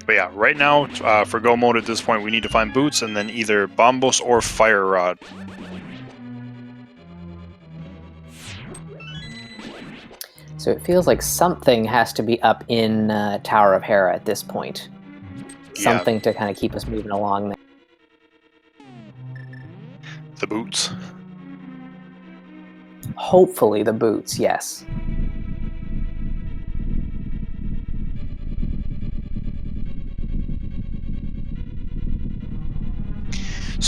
But yeah, right now, for go mode at this point, we need to find boots and then either Bombos or Fire Rod. So it feels like something has to be up in Tower of Hera at this point. Something to kind of keep us moving along there. The boots. Hopefully the boots, yes.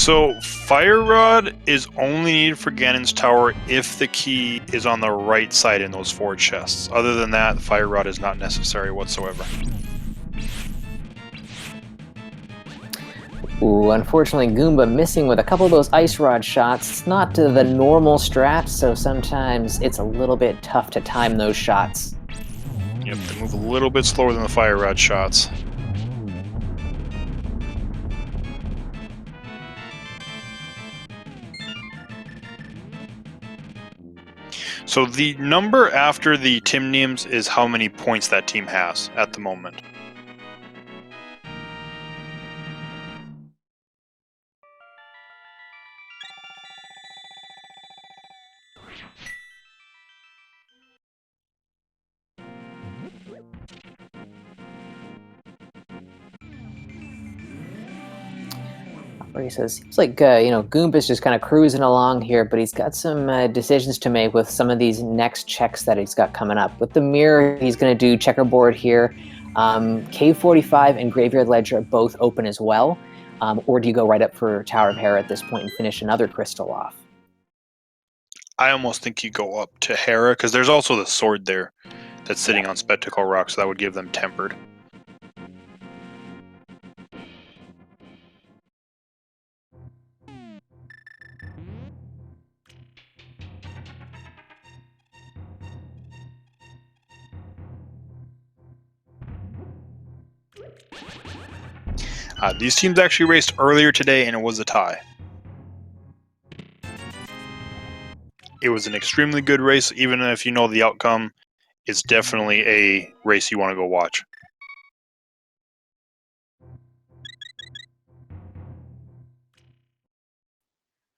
So Fire Rod is only needed for Ganon's tower if the key is on the right side in those 4 chests. Other than that, Fire Rod is not necessary whatsoever. Ooh, unfortunately, Goomba missing with a couple of those Ice Rod shots. It's not to the normal strat, so sometimes it's a little bit tough to time those shots. Yep, they move a little bit slower than the Fire Rod shots. So the number after the Timniums is how many points that team has at the moment. Where he says, seems like, Goomba's just kind of cruising along here, but he's got some decisions to make with some of these next checks that he's got coming up. With the mirror, he's going to do checkerboard here. Cave 45 and Graveyard Ledge are both open as well. Or do you go right up for Tower of Hera at this point and finish another crystal off? I almost think you go up to Hera, because there's also the sword there that's sitting on Spectacle Rock, so that would give them tempered. These teams actually raced earlier today, and it was a tie. It was an extremely good race, even if you know the outcome. It's definitely a race you want to go watch.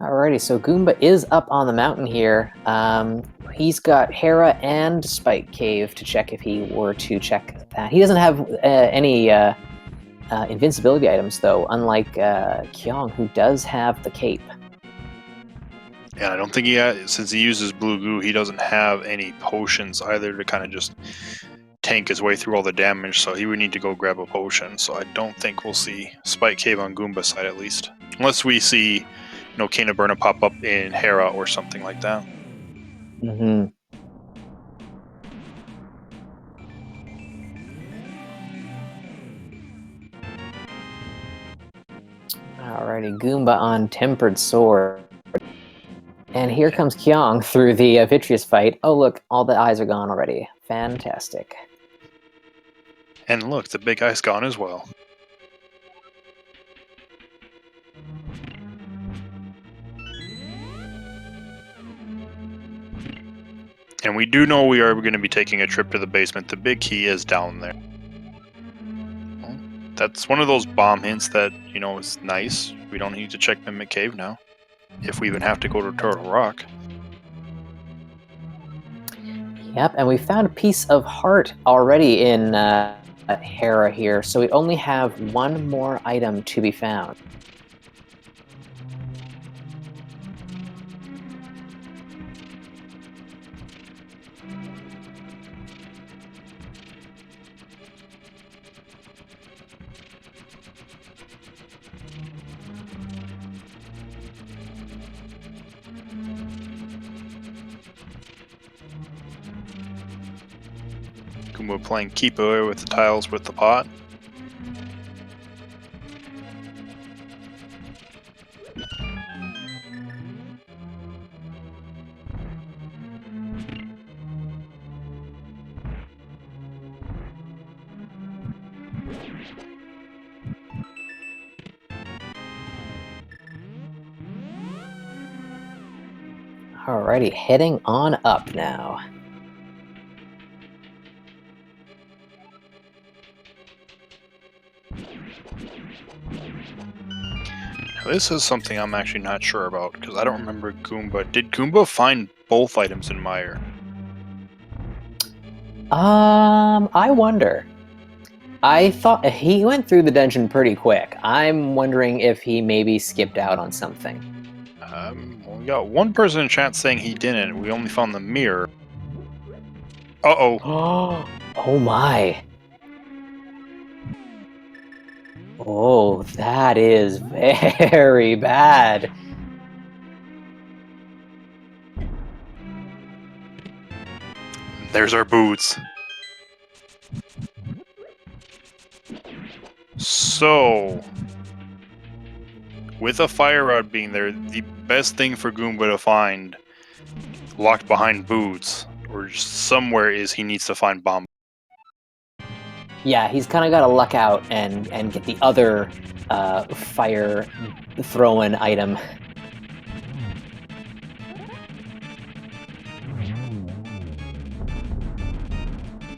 Alrighty, so Goomba is up on the mountain here. He's got Hera and Spike Cave to check if he were to check that. He doesn't have any invincibility items, though, unlike Kyong, who does have the cape. And I don't think since he uses Blue Goo, he doesn't have any potions either to kind of just tank his way through all the damage, so he would need to go grab a potion. So I don't think we'll see Spike Cave on Goomba's side, at least. Unless we see Kana Burna pop up in Hera or something like that. Mm-hmm. Alrighty, Goomba on Tempered Sword. And here comes Kyong through the Vitreous fight. Oh, look, all the eyes are gone already. Fantastic. And look, the big eye's gone as well. And we do know we are going to be taking a trip to the basement. The big key is down there. Well, that's one of those bomb hints that, is nice. We don't need to check Mimic Cave now, if we even have to go to Turtle Rock. Yep, and we found a piece of heart already in Hera here, so we only have one more item to be found. Goomba playing keep away with the tiles with the pot. Alrighty, heading on up now. This is something I'm actually not sure about, because I don't remember Goomba. Did Goomba find both items in Mire? I wonder. I thought he went through the dungeon pretty quick. I'm wondering if he maybe skipped out on something. We got one person in chat saying he didn't. We only found the mirror. Uh-oh. Oh my. Oh, that is very bad. There's our boots. So, with a fire rod being there, the best thing for Goomba to find, locked behind boots, or just somewhere, is he needs to find Bomb. Yeah, he's kind of got to luck out and get the other fire throw-in item.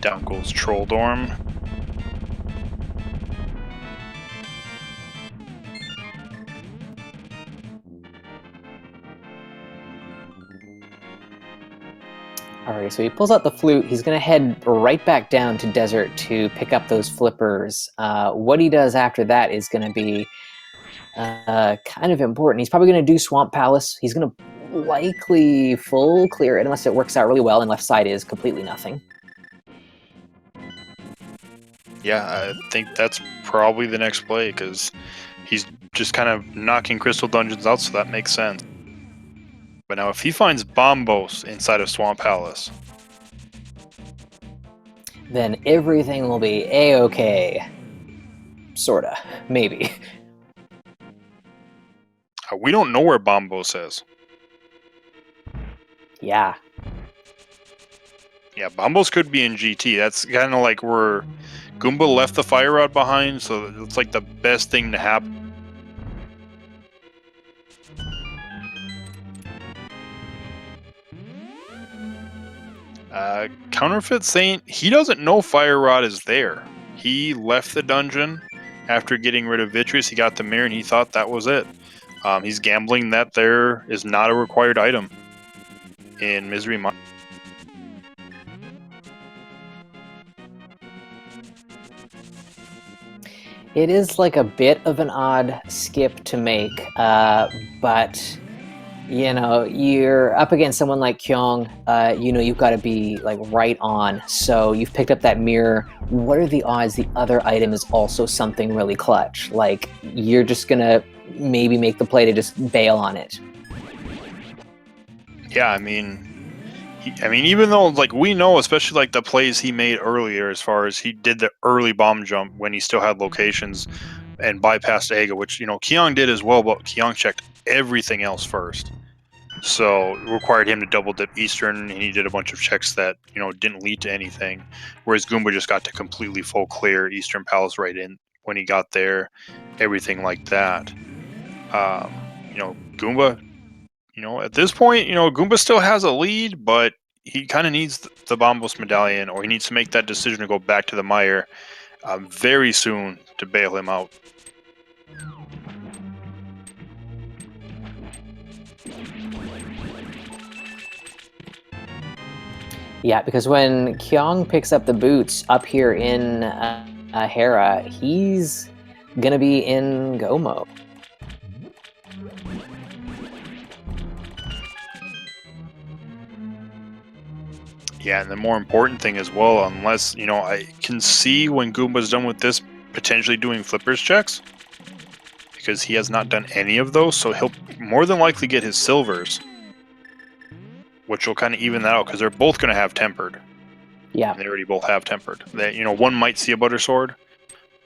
Down goes Troll Dorm. Alright, so he pulls out the flute. He's going to head right back down to Desert to pick up those flippers. What he does after that is going to be kind of important. He's probably going to do Swamp Palace. He's going to likely full clear it, unless it works out really well, and left side is completely nothing. Yeah, I think that's probably the next play, because he's just kind of knocking Crystal Dungeons out, so that makes sense. But now if he finds Bombos inside of Swamp Palace, then everything will be A-okay. Sorta. Maybe. we don't know where Bombos is. Yeah. Yeah, Bombos could be in GT. That's kind of like where Goomba left the fire rod behind, so it's like the best thing to happen. Counterfeit Saint, he doesn't know fire rod is there. He left the dungeon after getting rid of Vitreous. He got the mirror and he thought that was it. He's gambling that there is not a required item in Misery Mine. It is like a bit of an odd skip to make, but you know, you're up against someone like Kyong, you know, you've got to be like right on. So you've picked up that mirror. What are the odds the other item is also something really clutch? Like, you're just gonna maybe make the play to just bail on it. Yeah, I mean, even though, like, we know, especially like the plays he made earlier, as far as he did the early bomb jump when he still had locations and bypassed Aga, which, you know, Kyong did as well, but Kyong checked everything else first. So it required him to double dip Eastern, and he did a bunch of checks that, you know, didn't lead to anything. Whereas Goomba just got to completely full clear Eastern Palace right in when he got there, everything like that. You know, Goomba, you know, at this point, you know, Goomba still has a lead, but he kind of needs the Bombos medallion, or he needs to make that decision to go back to the mire very soon to bail him out. Yeah, because when Kyong picks up the boots up here in Hera, he's gonna be in go mode. Yeah, and the more important thing as well, unless, you know, I can see when Goomba's done with this, potentially doing flippers checks, because he has not done any of those, so he'll more than likely get his silvers, which will kind of even that out, because they're both going to have tempered. Yeah. And they already both have tempered. They, you know, one might see a butter sword,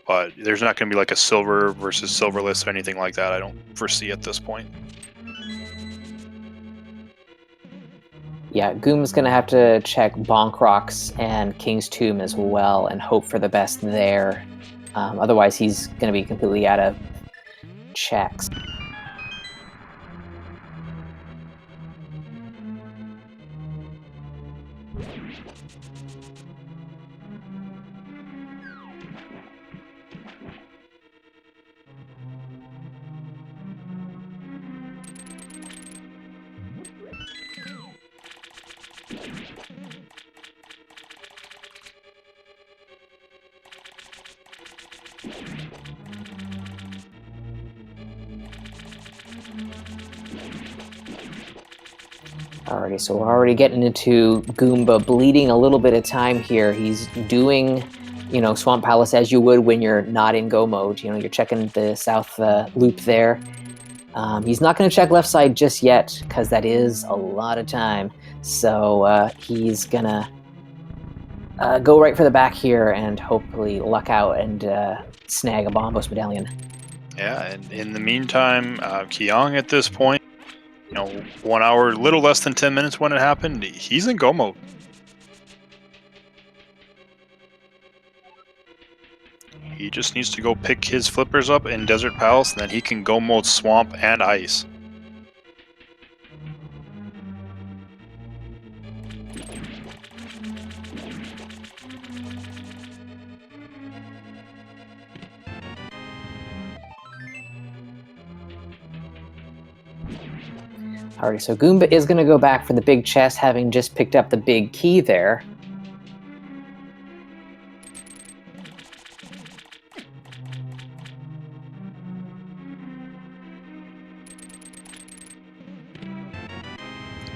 but there's not going to be like a silver versus silverless or anything like that. I don't foresee at this point. Yeah, Goom's gonna have to check Bonk Rocks and King's Tomb as well and hope for the best there. Otherwise, he's gonna be completely out of checks. Alrighty, so we're already getting into Goomba bleeding a little bit of time here. He's doing Swamp Palace as you would when you're not in go mode. You're checking the south loop there. He's not going to check left side just yet, because that is a lot of time. So he's going to go right for the back here and hopefully luck out and snag a Bombos Medallion. Yeah, and in the meantime, Kyong at this point, 1 hour, little less than 10 minutes when it happened, he's in go mode. He just needs to go pick his flippers up in Desert Palace, and then he can go mode Swamp and Ice. Alright, so Goomba is going to go back for the big chest, having just picked up the big key there.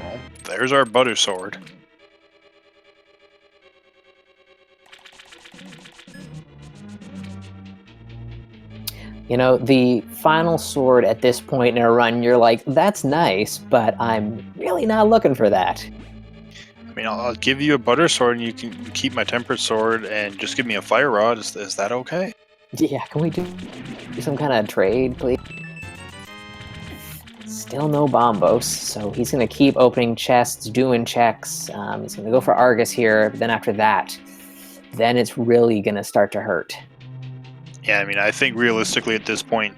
Well, there's our butter sword. The final sword at this point in a run, you're like, that's nice, but I'm really not looking for that. I mean, I'll give you a butter sword, and you can keep my tempered sword, and just give me a fire rod. Is that okay? Yeah, can we do some kind of trade, please? Still no Bombos, so he's going to keep opening chests, doing checks. He's going to go for Argus here, but then after that, then it's really going to start to hurt. Yeah, I mean, I think realistically at this point,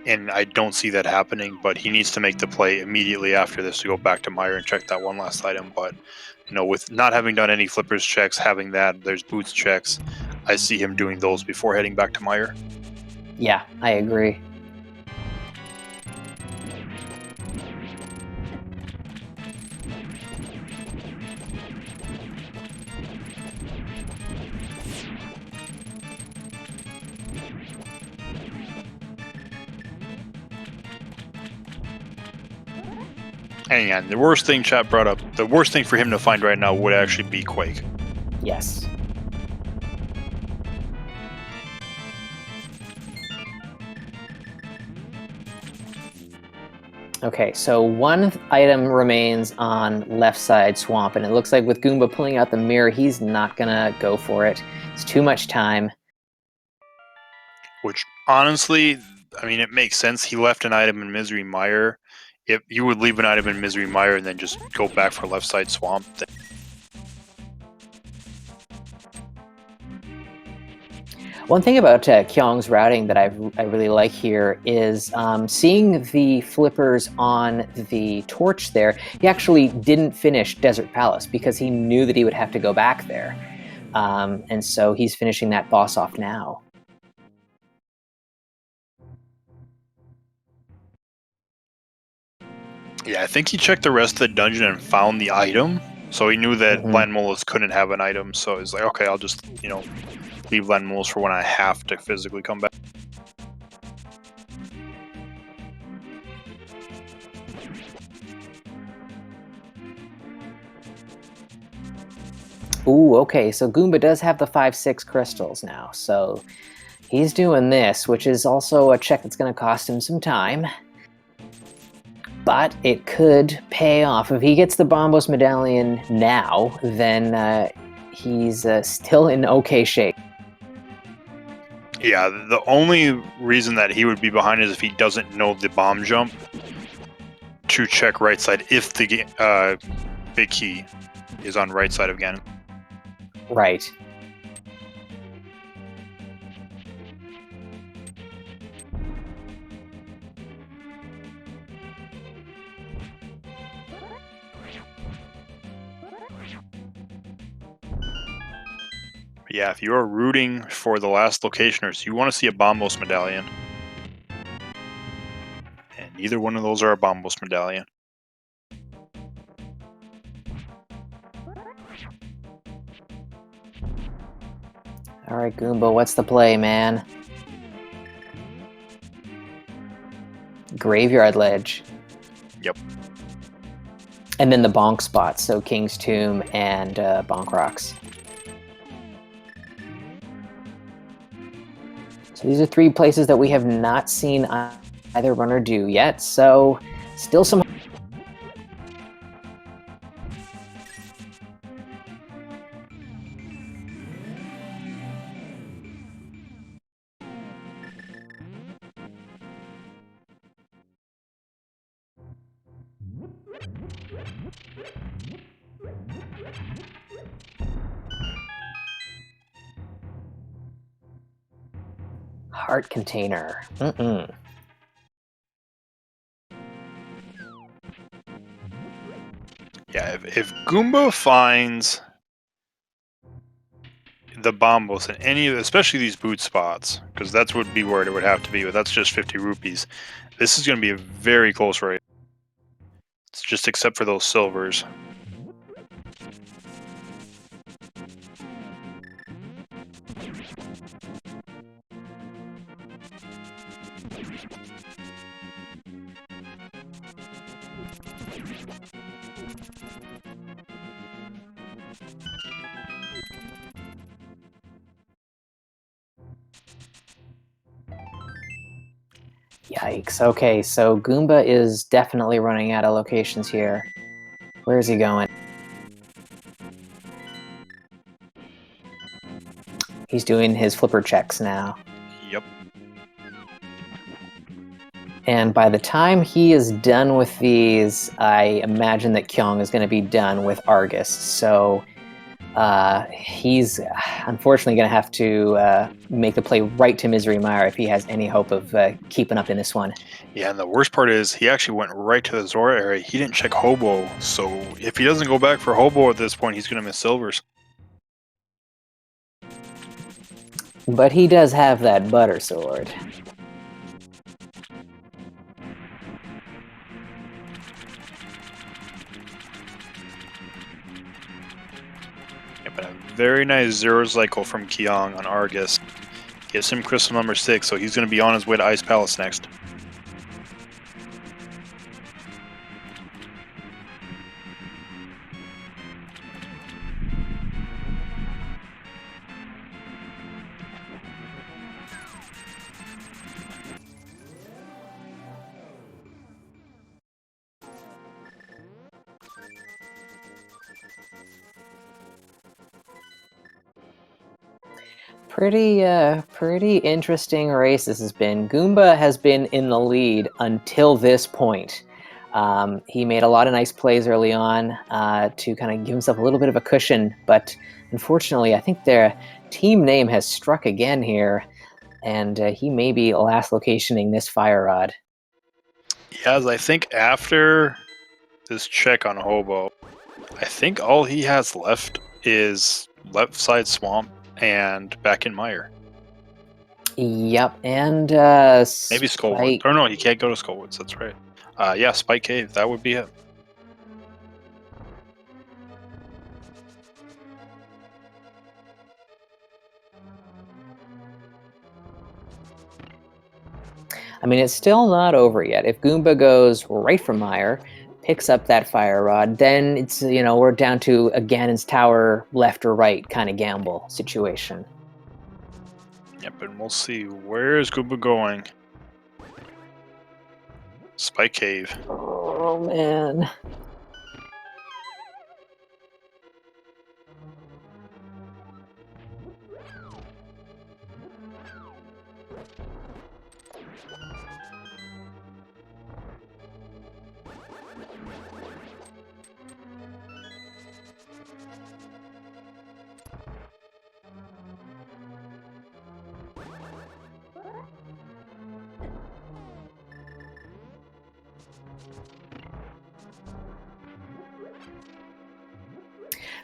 and I don't see that happening, but he needs to make the play immediately after this to go back to Meyer and check that one last item. But, with not having done any flippers checks, having that, there's boots checks, I see him doing those before heading back to Meyer. Yeah, I agree. And yeah, the worst thing chat brought up, the worst thing for him to find right now would actually be Quake. Yes. Okay, so one item remains on left side Swamp, and it looks like with Goomba pulling out the mirror, he's not gonna go for it. It's too much time. Which, honestly, I mean, it makes sense. He left an item in Misery Mire. If you would leave an item in Misery Mire and then just go back for left side Swamp. One thing about Kyong's routing that I really like here is seeing the flippers on the torch there. He actually didn't finish Desert Palace because he knew that he would have to go back there. And so he's finishing that boss off now. Yeah, I think he checked the rest of the dungeon and found the item. So he knew that Landmolus couldn't have an item. So he's like, okay, I'll just, leave Landmolus for when I have to physically come back. Ooh, okay, so Goomba does have the 5-6 crystals now. So he's doing this, which is also a check that's going to cost him some time. But it could pay off. If he gets the Bombos Medallion now, then he's still in okay shape. Yeah, the only reason that he would be behind is if he doesn't know the bomb jump to check right side if the big key is on right side of Ganon. Right. Yeah, if you are rooting for the last locationers, you want to see a Bombos Medallion. And neither one of those are a Bombos Medallion. Alright, Goomba, what's the play, man? Graveyard Ledge. Yep. And then the bonk spots, so King's Tomb and Bonk Rocks. So these are 3 places that we have not seen either runner do yet, so still some heart container. Yeah, if Goomba finds the bombos in any of, especially these boot spots, because that's would be where it would have to be, but that's just 50 rupees. This is going to be a very close race. It's just except for those silvers. Yikes. Okay, so Goomba is definitely running out of locations here. Where is he going? He's doing his flipper checks now. Yep. And by the time he is done with these, I imagine that Kyong is going to be done with Argus. So he's unfortunately going to have to make the play right to Misery Mire if he has any hope of keeping up in this one. Yeah, and the worst part is he actually went right to the Zora area. He didn't check Hobo, so if he doesn't go back for Hobo at this point, he's going to miss silvers. But he does have that butter sword. Yeah, but a very nice zero cycle from Kyong on Argus. Gives him crystal number 6, so he's going to be on his way to Ice Palace next. Pretty interesting race this has been. Goomba has been in the lead until this point. He made a lot of nice plays early on to kind of give himself a little bit of a cushion, but unfortunately, I think their team name has struck again here, and he may be last locationing this fire rod. Yes, I think after this check on Hobo, I think all he has left is left side swamp and back in Mire. Yep, and Maybe Skullwoods. Or no, he can't go to Skullwoods. That's right. Yeah, Spike Cave. That would be it. I mean, it's still not over yet. If Goomba goes right for Mire, picks up that fire rod, then it's, you know, we're down to a Ganon's Tower left or right kind of gamble situation. Yep, and we'll see. Where is Goomba going? Spike Cave. Oh, man.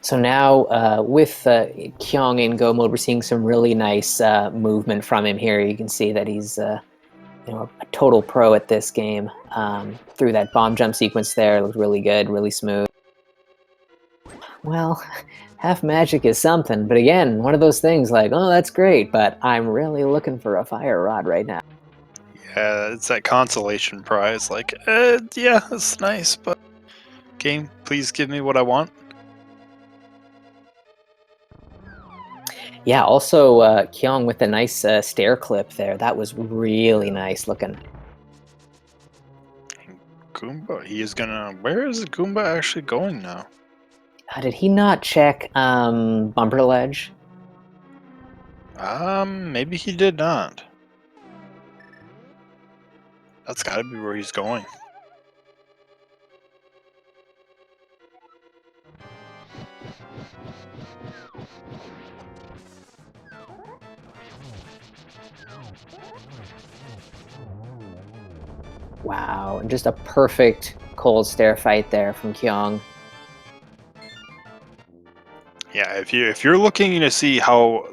So now with Kyong in go mode, we're seeing some really nice movement from him here. You can see that he's you know, a total pro at this game. Through that bomb jump sequence there, it looked really good, really smooth. Well, half magic is something, but again, one of those things like, oh, that's great, but I'm really looking for a fire rod right now. Yeah, it's that consolation prize. Like, yeah, it's nice, but game, please give me what I want. Yeah, also Kyong with a nice stair clip there. That was really nice looking. Goomba, he is gonna. Where is Goomba actually going now? Did he not check bumper ledge? Maybe he did not. That's got to be where he's going. Wow, and just a perfect cold stair fight there from Kyong. Yeah, if you're looking to see how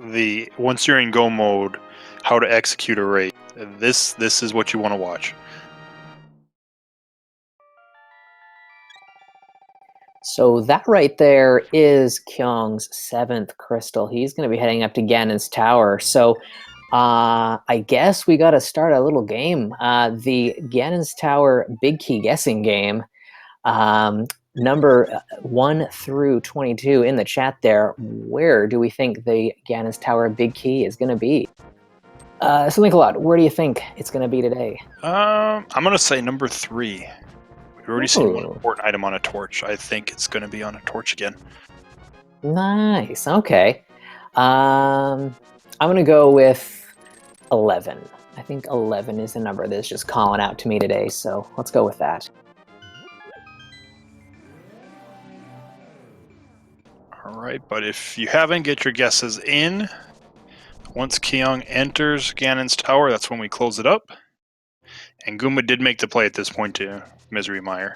once you're in go mode, how to execute a raid, this is what you want to watch. So that right there is Kyong's 7th crystal. He's going to be heading up to Ganon's tower. So I guess we got to start a little game. The Ganon's tower big key guessing game. Number 1 through 22 in the chat there. Where do we think the Ganon's tower big key is going to be? So Nicolot, where do you think it's going to be today? I'm gonna say number 3. We've already seen one Ooh. important item on a torch. I think it's gonna be on a torch again. Nice. Okay. I'm gonna go with 11. I think 11 is the number that's just calling out to me today. So let's go with that. All right, but if you haven't, get your guesses in. Once Kyong enters Ganon's tower, that's when we close it up. And Goomba did make the play at this point to Misery Mire.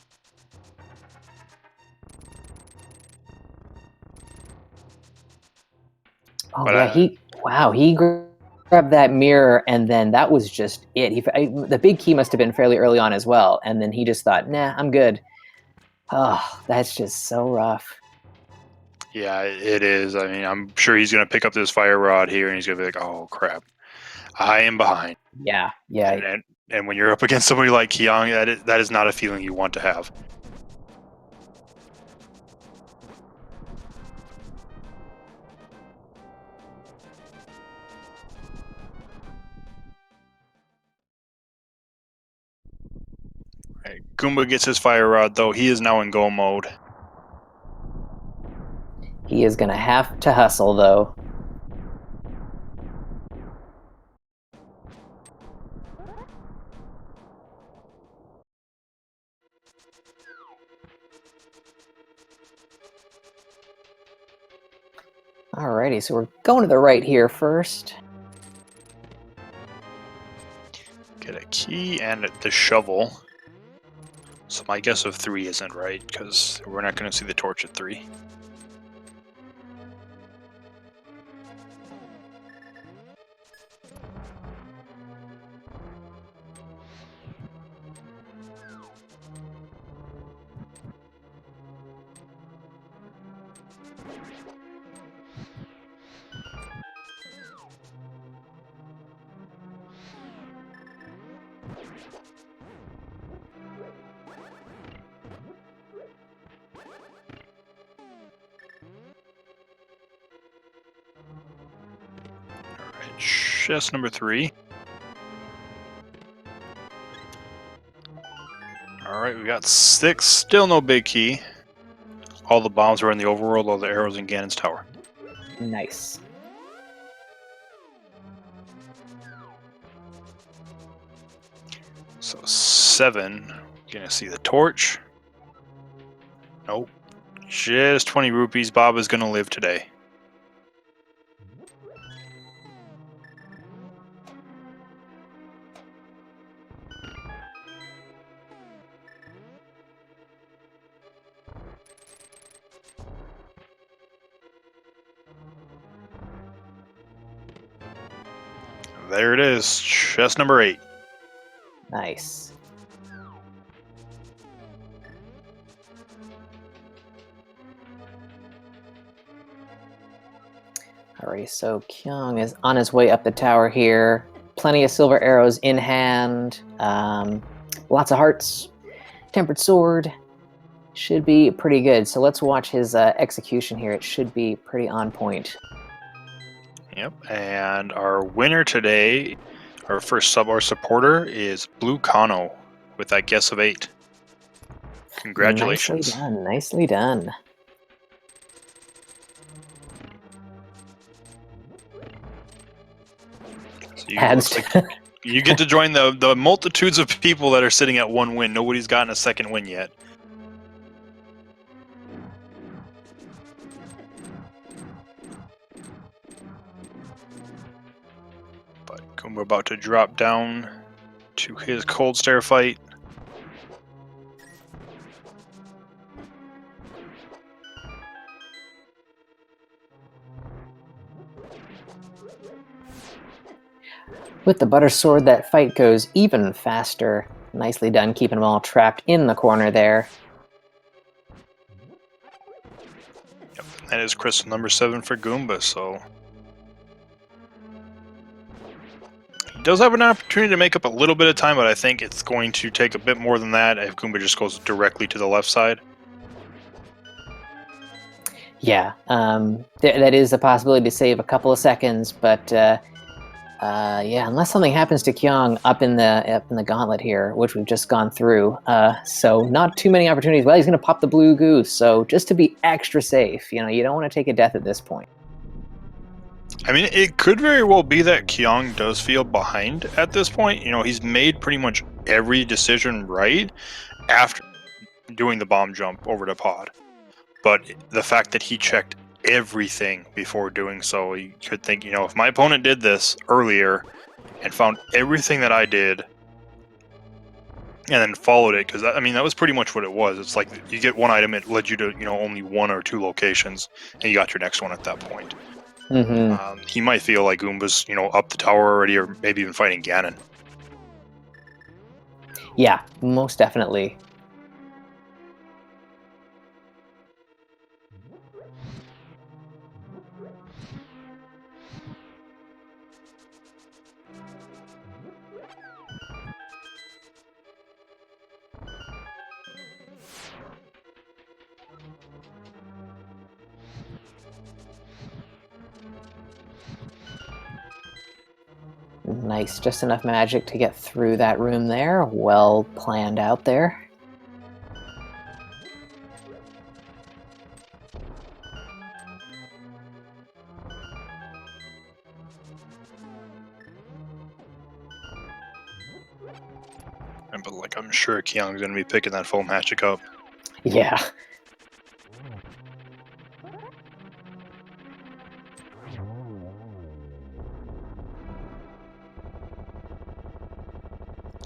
Oh But, yeah, he grabbed that mirror, and then that was just it. The big key must have been fairly early on as well, and then he just thought, nah, I'm good. Oh, that's just so rough. Yeah, it is. I mean, I'm sure he's going to pick up this fire rod here, and he's going to be like, oh, crap. I am behind. Yeah. And when you're up against somebody like Kyong, that is not a feeling you want to have. Right, Goomba gets his fire rod, though. He is now in go mode. He is gonna have to hustle, though. Alrighty, so we're going to the right here first. Get a key and the shovel. So my guess of 3 isn't right, because we're not going to see the torch at 3. Alright, chest number 3. Alright, we got 6. Still no big key. All the bombs are in the overworld, all the arrows in Ganon's tower. Nice. So 7, you're gonna see the torch. Nope. Just 20 rupees. Bob is gonna live today. There it is. Chest number 8. Nice. Alrighty, so Kyong is on his way up the tower here. Plenty of silver arrows in hand. Lots of hearts. Tempered sword. Should be pretty good. So let's watch his execution here. It should be pretty on point. Yep. And our winner today, our first sub or supporter, is Blue Kano with that guess of 8. Congratulations. Nicely done. Nicely done. So you get to join the multitudes of people that are sitting at 1 win. Nobody's gotten a second win yet. But Goomba about to drop down to his cold stare fight. With the butter sword, that fight goes even faster. Nicely done, keeping them all trapped in the corner there. Yep, that is crystal number 7 for Goomba, so he does have an opportunity to make up a little bit of time, but I think it's going to take a bit more than that if Goomba just goes directly to the left side. Yeah, that is a possibility to save a couple of seconds, but yeah, unless something happens to Kyong up in the gauntlet here, which we've just gone through. So not too many opportunities. Well, he's going to pop the blue goose, so just to be extra safe, you don't want to take a death at this point. I mean, it could very well be that Kyong does feel behind at this point. He's made pretty much every decision right after doing the bomb jump over to pod. But the fact that he checked everything before doing so, you could think, if my opponent did this earlier and found everything that I did and then followed it, because that was pretty much what it was. It's like you get one item, it led you to only 1 or 2 locations, and you got your next one at that point. Mm-hmm. He might feel like Goomba's up the tower already, or maybe even fighting Ganon. Yeah, most definitely. Nice, just enough magic to get through that room there. Well planned out there. But I'm sure Kyong's going to be picking that full magic up. Yeah.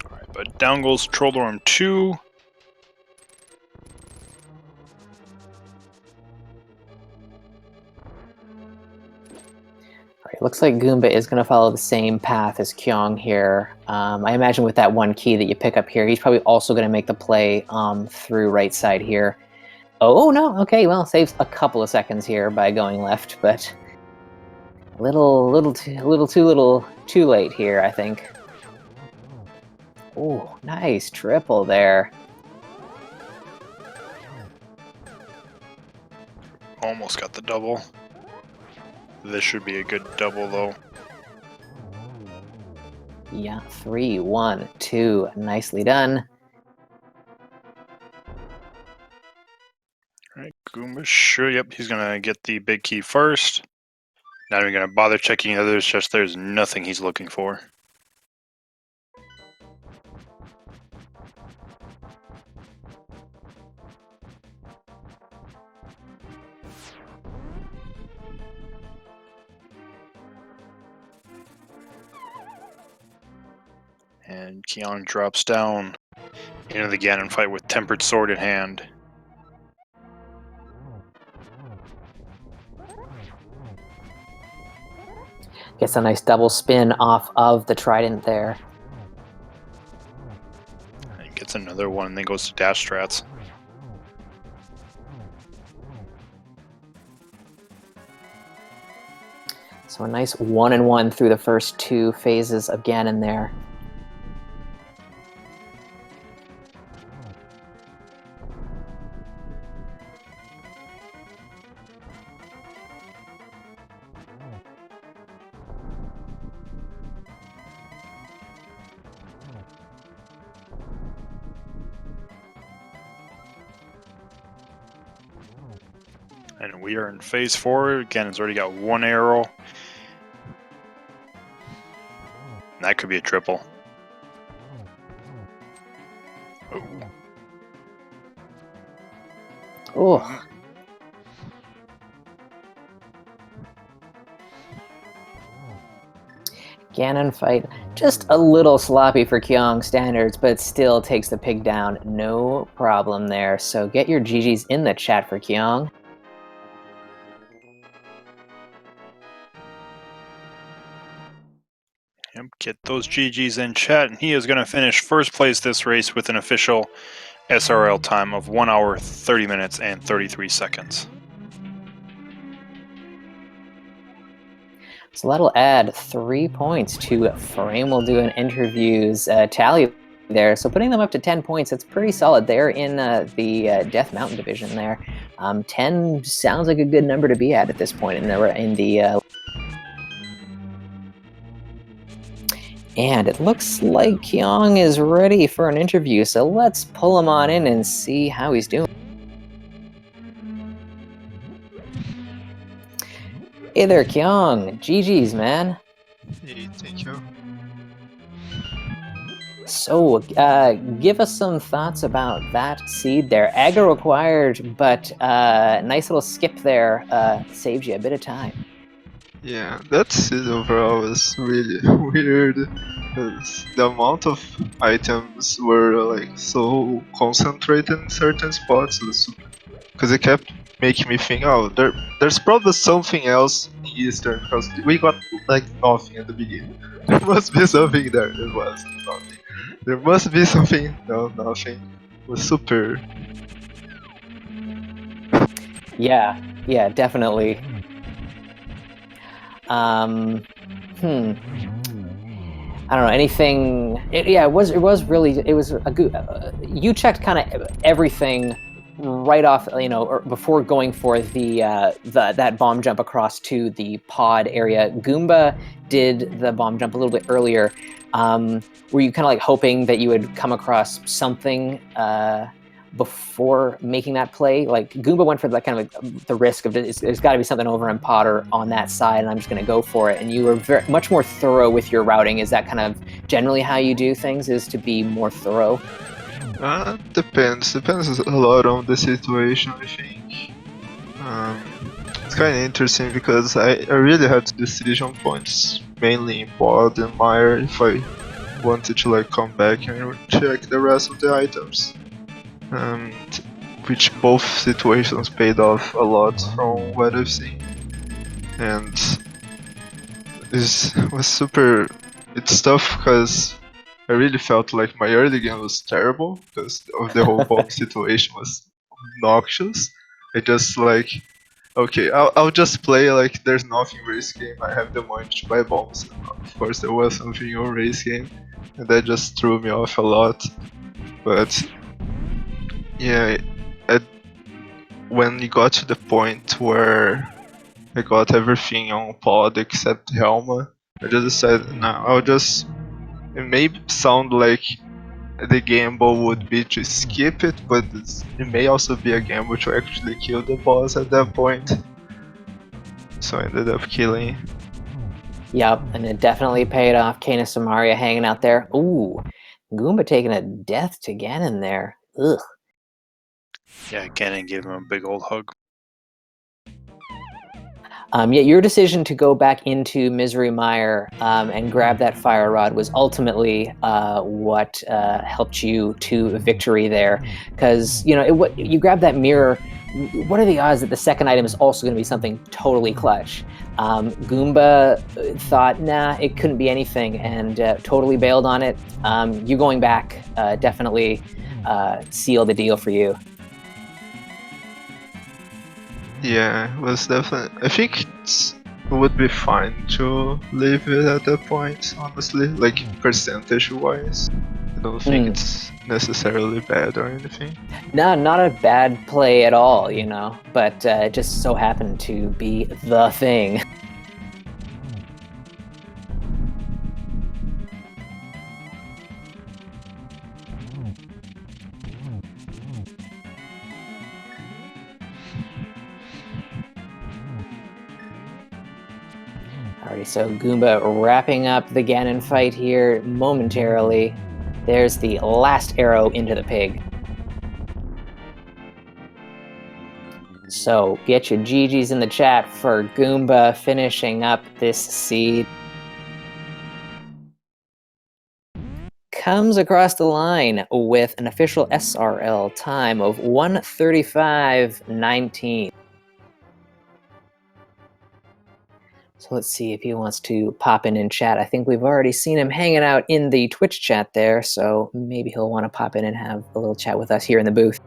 Alright, but down goes Trolldorm 2. It looks like Goomba is going to follow the same path as Kyong here. I imagine with that one key that you pick up here, he's probably also going to make the play through right side here. Oh, no. Okay, well, saves a couple of seconds here by going left, but a little too late here, I think. Oh, nice triple there. Almost got the double. This should be a good double, though. Yeah, 3, 1, 2. Nicely done. Alright, Goomba sure, yep, he's going to get the big key first. Not even going to bother checking the others, just there's nothing he's looking for. And Kyong drops down into the Ganon fight with Tempered Sword in hand. Gets a nice double spin off of the trident there. And gets another one, and then goes to dash strats. So a nice 1-and-1 through the first 2 phases of Ganon there. And we are in phase 4. Again, it's already got 1 arrow. That could be a triple. Oh. Ganon fight, just a little sloppy for Kyong standards, but still takes the pig down, no problem there. So get your GGs in the chat for Kyong. Yep, get those GGs in chat, and he is going to finish first place this race with an official SRL time of 1 hour, 30 minutes, and 33 seconds. So that'll add 3 points to Frame Will Do an Interview's tally there. So putting them up to 10 points, that's pretty solid. They're in the Death Mountain division there. 10 sounds like a good number to be at this point in the and it looks like Kyong is ready for an interview, so let's pull him on in and see how he's doing. Hey there, Kyong. GG's, man. Hey, thank you. So, give us some thoughts about that seed there. Aggro required, but nice little skip there saved you a bit of time. Yeah, that seed overall was really weird. Because the amount of items were like so concentrated in certain spots. Because it kept making me think, oh, there's probably something else in Eastern. Because we got like nothing at the beginning. There must be something there. There was nothing. There must be something. No, nothing. It was super. Yeah, definitely. I don't know anything. It was a good. You checked kind of everything right off, or before going for that bomb jump across to the pod area. Goomba did the bomb jump a little bit earlier. Were you kind of like hoping that you would come across something before making that play? Like Goomba went for that kind of like the risk of there's got to be something over in pod or on that side, and I'm just going to go for it. And you were much more thorough with your routing. Is that kind of generally how you do things? Is to be more thorough? Depends. Depends a lot on the situation, I think. It's kind of interesting because I really had decision points mainly in pod and mire if I wanted to like come back and check the rest of the items. Which both situations paid off a lot from what I've seen. And this was super. It's tough because I really felt like my early game was terrible because of the whole bomb situation was obnoxious. I just like, okay, I'll just play like there's nothing race game. I have the money to buy bombs. Of course, there was something on race game, and that just threw me off a lot. But yeah, when it got to the point where I got everything on pod except Helma, I just decided, nah, I'll just. It may sound like the gamble would be to skip it, but it may also be a gamble to actually kill the boss at that point. So I ended up killing. Yep, and it definitely paid off. Kana Samaria hanging out there. Ooh, Goomba taking a death to Ganon there. Ugh. Yeah, Ganon gave him a big old hug. Yet your decision to go back into Misery Mire and grab that fire rod was ultimately what helped you to victory there. Because you grab that mirror. What are the odds that the second item is also going to be something totally clutch? Goomba thought, nah, it couldn't be anything, and totally bailed on it. You going back definitely sealed the deal for you. Yeah, it was definitely. I think it would be fine to leave it at that point, honestly, like percentage wise. I don't think it's necessarily bad or anything. No, not a bad play at all, but it just so happened to be the thing. Alrighty, so Goomba wrapping up the Ganon fight here momentarily. There's the last arrow into the pig. So get your GGs in the chat for Goomba finishing up this seed. Comes across the line with an official SRL time of 1:35:19. So let's see if he wants to pop in chat. I think we've already seen him hanging out in the Twitch chat there, so maybe he'll want to pop in and have a little chat with us here in the booth.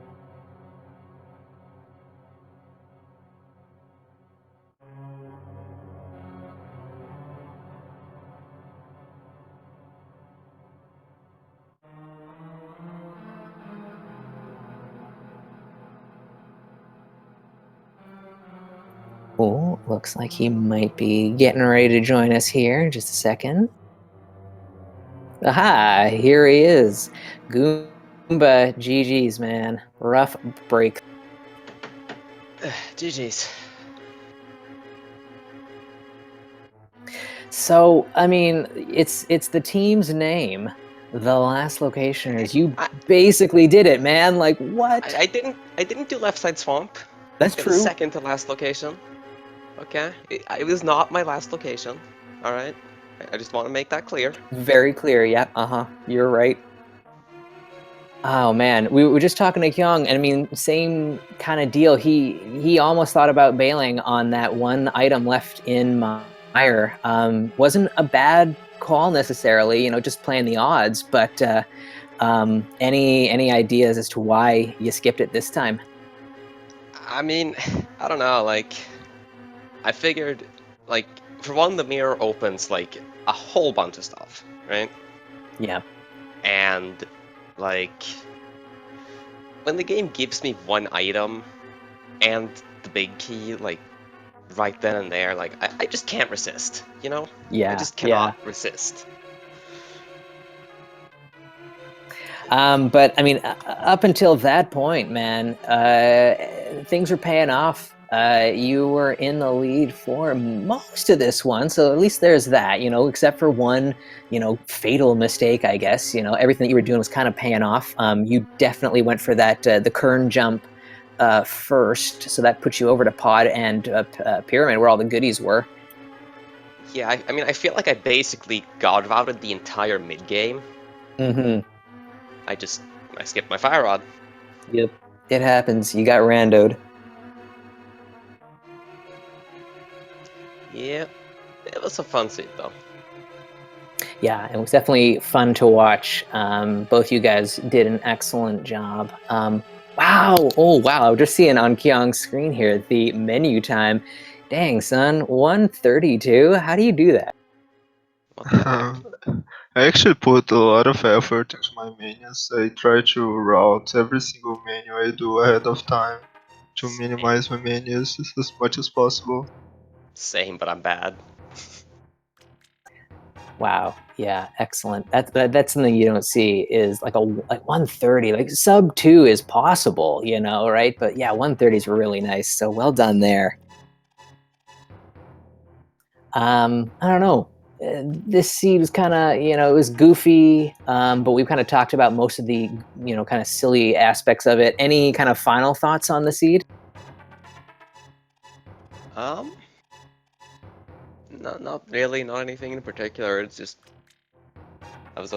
Oh, looks like he might be getting ready to join us here in just a second. Aha, here he is. Goomba, GG's, man. Rough break. GG's. So, I mean, it's the team's name. The Last Locationers. You basically did it, man. Like, what? I didn't do Left Side Swamp. That's It true. was second to last location. Okay, it was not my last location. All right, I just want to make that clear. Very clear. Yep. You're right. Oh man, we were just talking to Kyong, and I mean, same kind of deal. He almost thought about bailing on that one item left in Mire. Wasn't a bad call necessarily, just playing the odds. But any ideas as to why you skipped it this time? I mean, I don't know. Like, I figured, like, for one, the mirror opens like a whole bunch of stuff, right? Yeah. And like, when the game gives me one item and the big key, like, right then and there, like, I just can't resist, you know? Yeah. I just cannot resist. But I mean, up until that point, man, things were paying off. You were in the lead for most of this one, so at least there's that, except for one, fatal mistake, I guess. Everything that you were doing was kind of paying off. You definitely went for that, the kern jump first, so that puts you over to Pod and Pyramid, where all the goodies were. Yeah, I mean, I feel like I basically god routed the entire mid game. Mm-hmm. I skipped my fire rod. Yep, it happens. You got randoed. Yeah, it was a fun seat though. Yeah, it was definitely fun to watch. Both you guys did an excellent job. Wow! Oh, wow! I'm just seeing on Kyong's screen here the menu time. Dang, son, 132. How do you do that? What the heck? I actually put a lot of effort into my menus. I try to route every single menu I do ahead of time to minimize my menus as much as possible. Same, but I'm bad. Wow. Yeah, excellent. That's something you don't see is like 130. Like sub 2 is possible, right? But yeah, 130 is really nice. So well done there. I don't know. This seed was kind of, it was goofy, but we've kind of talked about most of the, kind of silly aspects of it. Any kind of final thoughts on the seed? Not really, not anything in particular. It's just that was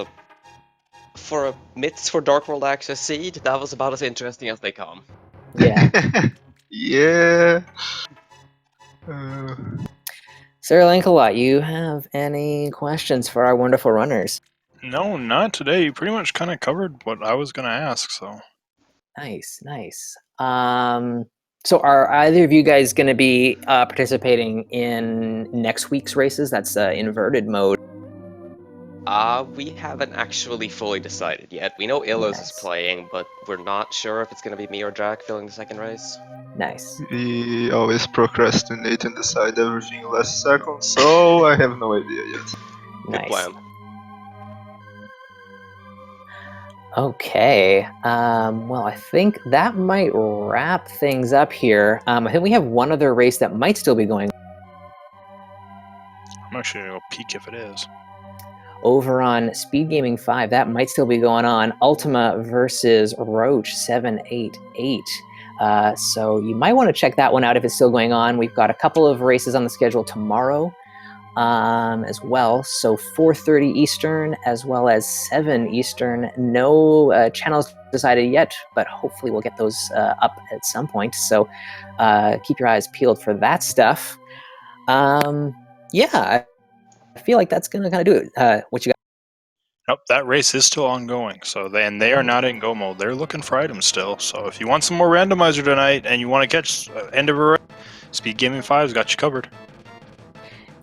for a Myths for Dark World Access seed, that was about as interesting as they come. Yeah. Yeah. Sir Lankalot, you have any questions for our wonderful runners? No, not today. You pretty much kind of covered what I was going to ask, so. Nice. So are either of you guys going to be participating in next week's races? That's inverted mode. We haven't actually fully decided yet. We know Illos is Nice. playing, but we're not sure if it's gonna be me or Jack filling the second race. Nice. We always procrastinate and decide everything last second, so I have no idea yet. Good Nice. plan. Okay. Well, I think that might wrap things up here. I think we have one other race that might still be going. I'm actually gonna go peek if it is. Over on Speed Gaming 5, that might still be going on. Ultima versus Roach 788. So you might want to check that one out if it's still going on. We've got a couple of races on the schedule tomorrow as well. So 4:30 Eastern as well as 7 Eastern. No channels decided yet, but hopefully we'll get those up at some point. So keep your eyes peeled for that stuff. Yeah, I feel like that's gonna kind of do it. What you got? Nope, that race is still ongoing. So they are not in go mode. They're looking for items still. So if you want some more randomizer tonight and you want to catch end of a race, Speed Gaming 5's got you covered.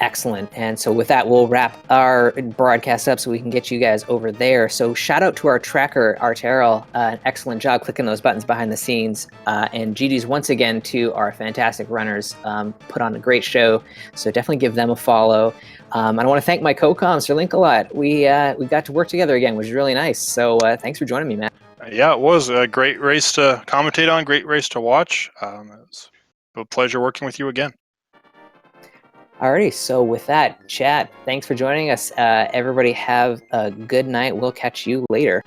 Excellent. And so with that, we'll wrap our broadcast up so we can get you guys over there. So shout out to our tracker, Arteril. An excellent job clicking those buttons behind the scenes. And GG's once again to our fantastic runners. Put on a great show. So definitely give them a follow. And I want to thank my co-com, Sir Link, a lot. We got to work together again, which was really nice. So thanks for joining me, Matt. Yeah, it was a great race to commentate on, great race to watch. It was a pleasure working with you again. Alrighty, so with that, chat, thanks for joining us. Everybody have a good night. We'll catch you later.